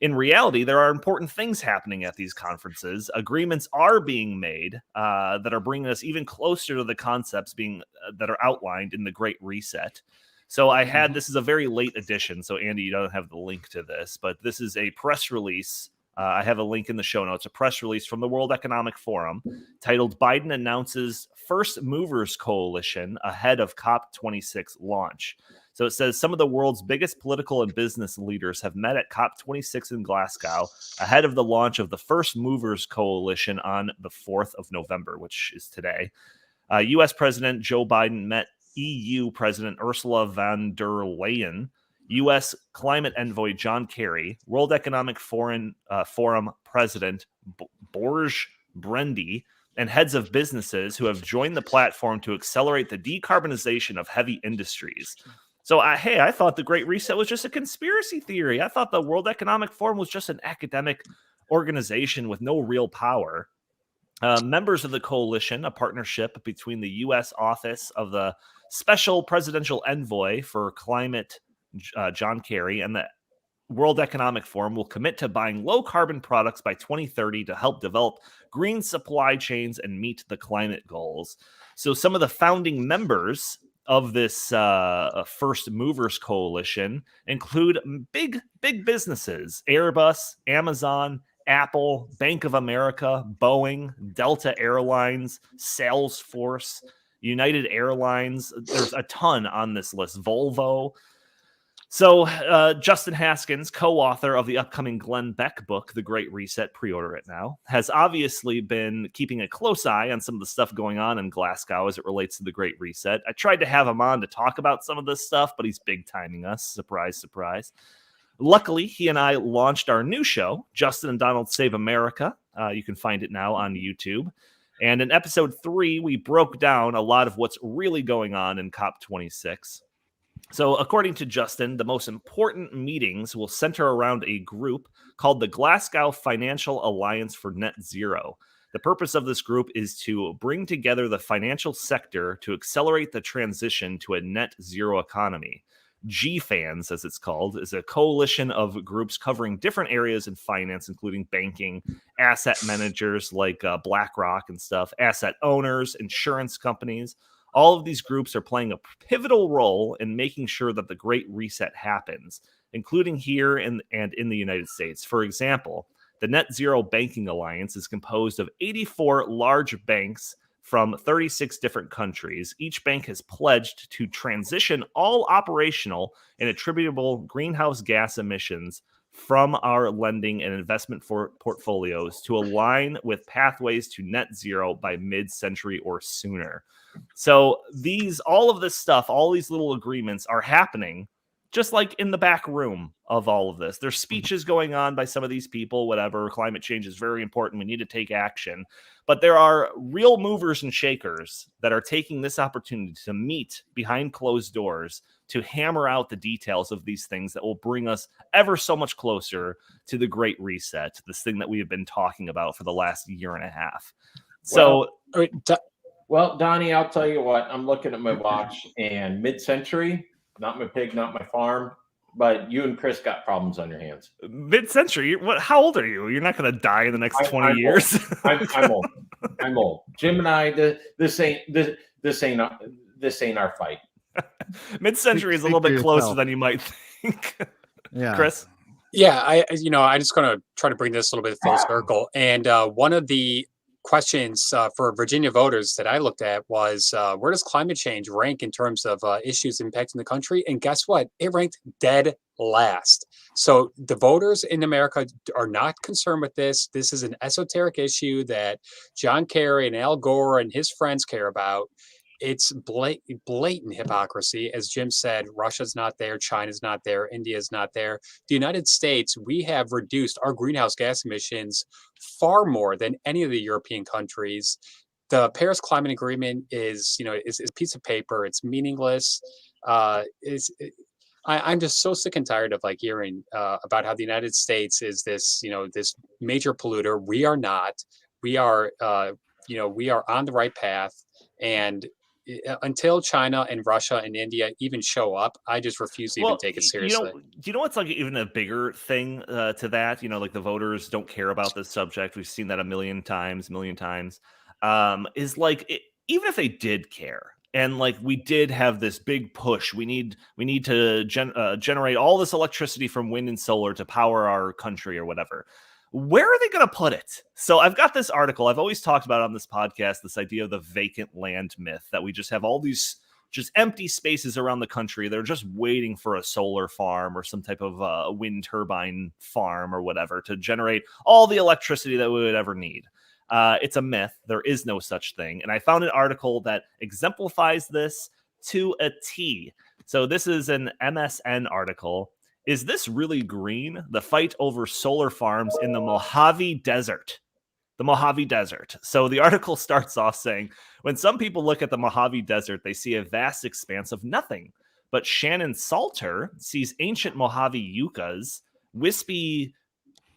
in reality, there are important things happening at these conferences. Agreements are being made that are bringing us even closer to the concepts that are outlined in the Great Reset. So this is a very late edition. So Andy, you don't have the link to this, but this is a press release. I have a link in the show notes, a press release from the World Economic Forum titled Biden Announces First Movers Coalition Ahead of COP26 Launch. So it says some of the world's biggest political and business leaders have met at COP26 in Glasgow ahead of the launch of the First Movers Coalition on the 4th of November, which is today. U.S. President Joe Biden met EU President Ursula von der Leyen, U.S. climate envoy John Kerry, World Economic Forum President Borge Brendy, and heads of businesses who have joined the platform to accelerate the decarbonization of heavy industries. So, I thought the Great Reset was just a conspiracy theory. I thought the World Economic Forum was just an academic organization with no real power. Members of the coalition, a partnership between the U.S. Office of the Special Presidential Envoy for Climate, John Kerry, and the World Economic Forum will commit to buying low-carbon products by 2030 to help develop green supply chains and meet the climate goals. So some of the founding members of this First Movers Coalition include big businesses: Airbus, Amazon, Apple, Bank of America, Boeing, Delta Airlines, Salesforce, United Airlines. There's a ton on this list. Volvo. So Justin Haskins, co-author of the upcoming Glenn Beck book, The Great Reset, pre-order it now, has obviously been keeping a close eye on some of the stuff going on in Glasgow as it relates to the Great Reset. I tried to have him on to talk about some of this stuff, but he's big timing us. Surprise, surprise. Luckily, he and I launched our new show, Justin and Donald Save America. You can find it now on YouTube. And in episode 3, we broke down a lot of what's really going on in COP26. So according to Justin, the most important meetings will center around a group called the Glasgow Financial Alliance for Net Zero. The purpose of this group is to bring together the financial sector to accelerate the transition to a net zero economy. GFANS, as it's called, is a coalition of groups covering different areas in finance, including banking, asset managers like BlackRock and stuff, asset owners, insurance companies. All of these groups are playing a pivotal role in making sure that the Great Reset happens, including here and in the United States. For example, the Net Zero Banking Alliance is composed of 84 large banks from 36 different countries. Each bank has pledged to transition all operational and attributable greenhouse gas emissions from our lending and investment portfolios to align with pathways to net zero by mid-century or sooner. So all of this stuff, all these little agreements are happening just like in the back room of all of this. There's speeches going on by some of these people, whatever. Climate change is very important. We need to take action. But there are real movers and shakers that are taking this opportunity to meet behind closed doors to hammer out the details of these things that will bring us ever so much closer to the Great Reset, this thing that we have been talking about for the last year and a half. Well, Donnie, I'll tell you what, I'm looking at my watch, and mid-century, not my pig, not my farm, but you and Chris got problems on your hands. Mid-century? How old are you? You're not going to die in the next 20 years. I'm old. I'm old. Jim and I, this ain't our fight. Mid-century is a little bit closer than you might think. Yeah, Chris? Yeah, I just going to try to bring this a little bit full circle. And one of the questions for Virginia voters that I looked at was where does climate change rank in terms of issues impacting the country? And guess what? It ranked dead last. So the voters in America are not concerned with this. This is an esoteric issue that John Kerry and Al Gore and his friends care about. It's blatant hypocrisy. As Jim said, Russia's not there, China's not there, India's not there. The United States, we have reduced our greenhouse gas emissions far more than any of the European countries. The Paris Climate Agreement is a piece of paper. It's meaningless. I'm just so sick and tired of hearing about how the United States is this major polluter. We are not. We are we are on the right path, and until China and Russia and India even show up, I just refuse to even take it seriously. You know what's even a bigger thing to that? The voters don't care about this subject. We've seen that a million times. Is even if they did care, and we did have this big push, we need to generate all this electricity from wind and solar to power our country or whatever. Where are they going to put it? So I've got this article. I've always talked about on this podcast, this idea of the vacant land myth, that we just have all these just empty spaces around the country. They're just waiting for a solar farm or some type of wind turbine farm or whatever to generate all the electricity that we would ever need. It's a myth. There is no such thing. And I found an article that exemplifies this to a T. So this is an MSN article. Is this really green? The fight over solar farms in the Mojave Desert. The Mojave Desert. So the article starts off saying, when some people look at the Mojave Desert, they see a vast expanse of nothing. But Shannon Salter sees ancient Mojave yuccas, wispy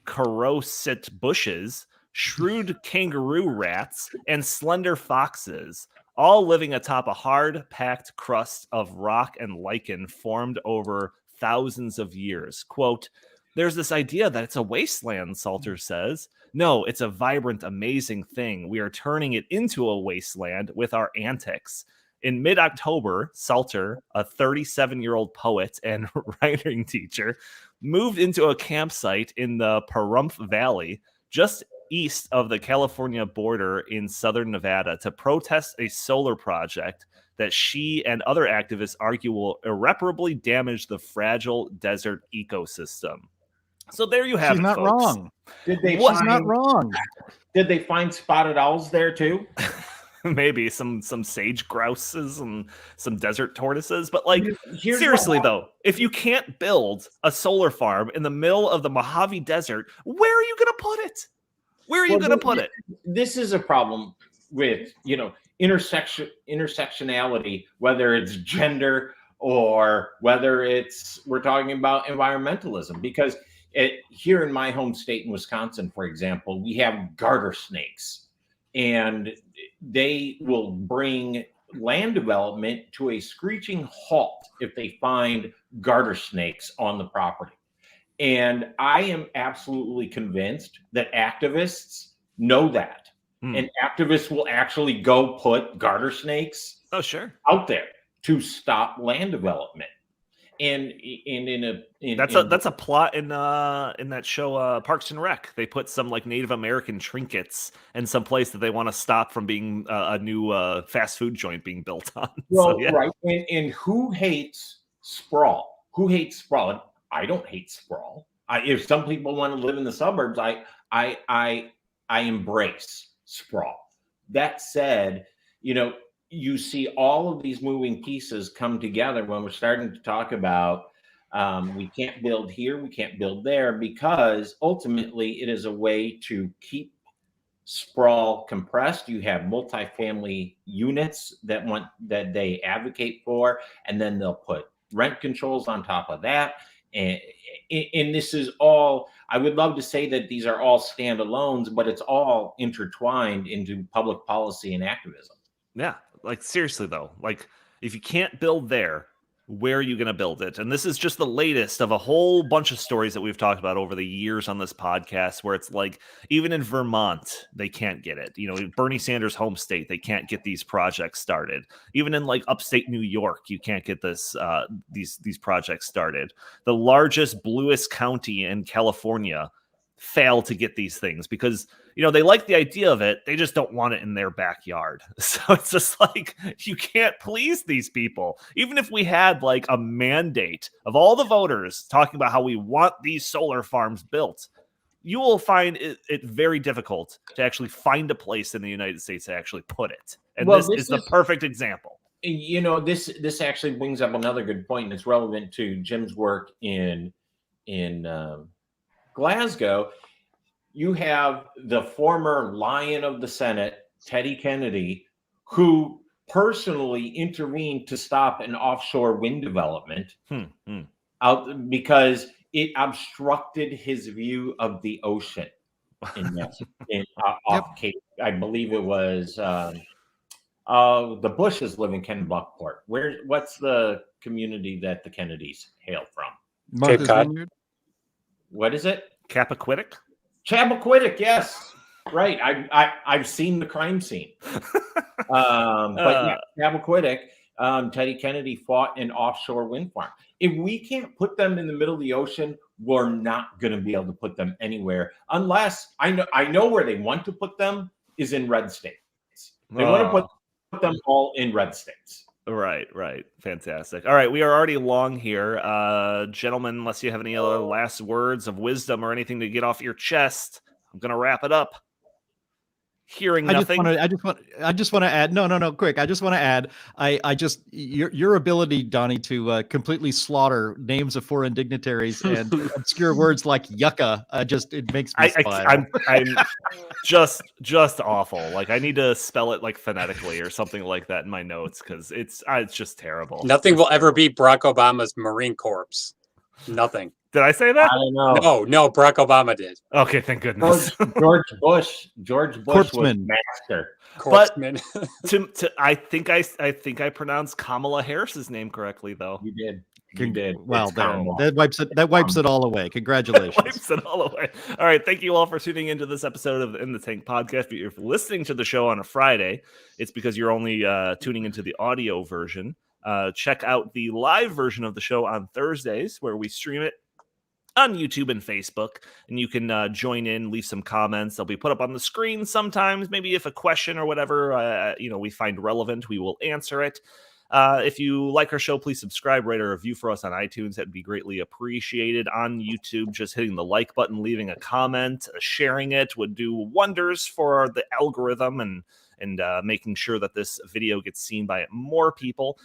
corosset bushes, shrewd kangaroo rats, and slender foxes, all living atop a hard-packed crust of rock and lichen formed over thousands of years. Quote, there's this idea that it's a wasteland, Salter says. No, it's a vibrant, amazing thing. We are turning it into a wasteland with our antics. In mid-October, Salter, a 37-year-old poet and writing teacher, moved into a campsite in the Pahrump Valley, just east of the California border in southern Nevada, to protest a solar project that she and other activists argue will irreparably damage the fragile desert ecosystem. So there you have She's it, not folks. wrong. She's not wrong. Did they find spotted owls there too? Maybe some sage grouses and some desert tortoises. But Here's seriously though, if you can't build a solar farm in the middle of the Mojave Desert, where are you going to put it? Where are you going to put it? This is a problem with, intersectionality, whether it's gender or whether we're talking about environmentalism, because here in my home state in Wisconsin, for example, we have garter snakes, and they will bring land development to a screeching halt if they find garter snakes on the property. And I am absolutely convinced that activists know that. And activists will actually go put garter snakes out there to stop land development. And that's a plot in that show Parks and Rec. They put some Native American trinkets in some place that they want to stop from being a new fast food joint being built on. Well, right. And who hates sprawl? Who hates sprawl? I don't hate sprawl. If some people want to live in the suburbs, I embrace sprawl. That said, you see all of these moving pieces come together when we're starting to talk about we can't build here, we can't build there, because ultimately it is a way to keep sprawl compressed. You have multifamily units that they advocate for, and then they'll put rent controls on top of that. And this is all, I would love to say that these are all standalones, but it's all intertwined into public policy and activism. Yeah. Seriously though, if you can't build there, where are you going to build it? And this is just the latest of a whole bunch of stories that we've talked about over the years on this podcast, where it's even in Vermont, they can't get it. Bernie Sanders' home state, they can't get these projects started. Even in upstate New York, you can't get these projects started. The largest, bluest county in California fail to get these things because, they like the idea of it. They just don't want it in their backyard. So it's just like, you can't please these people. Even if we had like a mandate of all the voters talking about how we want these solar farms built, you will find it very difficult to actually find a place in the United States to actually put it. And this is the perfect example. This actually brings up another good point, and it's relevant to Jim's work in Glasgow. You have the former Lion of the Senate, Teddy Kennedy, who personally intervened to stop an offshore wind development out because it obstructed his view of the ocean. Off Cape, I believe it was the Bushes live in Kennebunkport. What's the community that the Kennedys hail from? Martha's Vineyard. What is it? Chappaquiddick? Chappaquiddick, yes. Right. I've seen the crime scene. But Chappaquiddick, Teddy Kennedy fought an offshore wind farm. If we can't put them in the middle of the ocean, we're not going to be able to put them anywhere unless I know where they want to put them is in red states. They want to put them all in red states. Right. Fantastic. All right, we are already long here. Gentlemen, unless you have any other last words of wisdom or anything to get off your chest, I'm going to wrap it up. Hearing nothing. I just want to add. No, quick. I just want to add. Your ability, Donnie, to completely slaughter names of foreign dignitaries and obscure words like yucca. It makes me smile. I'm just awful. Like I need to spell it like phonetically or something like that in my notes because it's just terrible. Nothing will ever beat Barack Obama's Marine Corps. Nothing. Did I say that? I don't know. No, Barack Obama did. Okay, thank goodness. George Bush was master. Corpsman. But I think I pronounced Kamala Harris's name correctly, though. You did. You did. Well, that wipes it all away. Congratulations. Wipes it all away. All right, thank you all for tuning into this episode of the In the Tank podcast. If you're listening to the show on a Friday, it's because you're only tuning into the audio version. Check out the live version of the show on Thursdays, where we stream it on YouTube and Facebook, and you can join in, leave some comments. They'll be put up on the screen sometimes. Maybe if a question or whatever, we find relevant, we will answer it. If you like our show, please subscribe, write a review for us on iTunes. That'd be greatly appreciated. On YouTube, just hitting the like button, leaving a comment, sharing it would do wonders for the algorithm and making sure that this video gets seen by more people.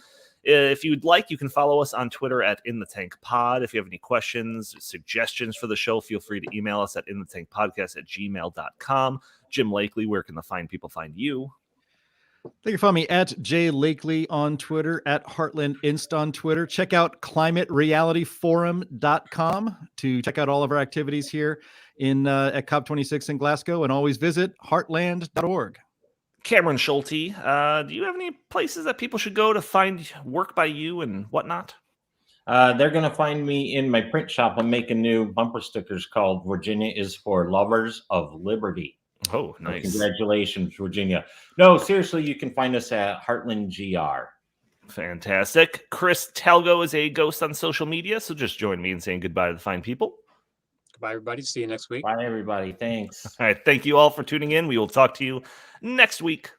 If you'd like, you can follow us on Twitter at InTheTankPod. If you have any questions, suggestions for the show, feel free to email us at inthethankpodcast@gmail.com. Jim Lakely, where can the fine people find you? They can find me at J Lakely on Twitter, at Heartland Inst on Twitter. Check out climaterealityforum.com to check out all of our activities here at COP26 in Glasgow, and always visit heartland.org. Cameron Sholty, do you have any places that people should go to find work by you and whatnot? They're going to find me in my print shop. I'm making new bumper stickers called Virginia is for Lovers of Liberty. Oh, nice. So congratulations, Virginia. No, seriously, you can find us at Heartland GR. Fantastic. Chris Talgo is a ghost on social media, so just join me in saying goodbye to the fine people. Goodbye, everybody. See you next week. Bye, everybody. Thanks. All right. Thank you all for tuning in. We will talk to you next week.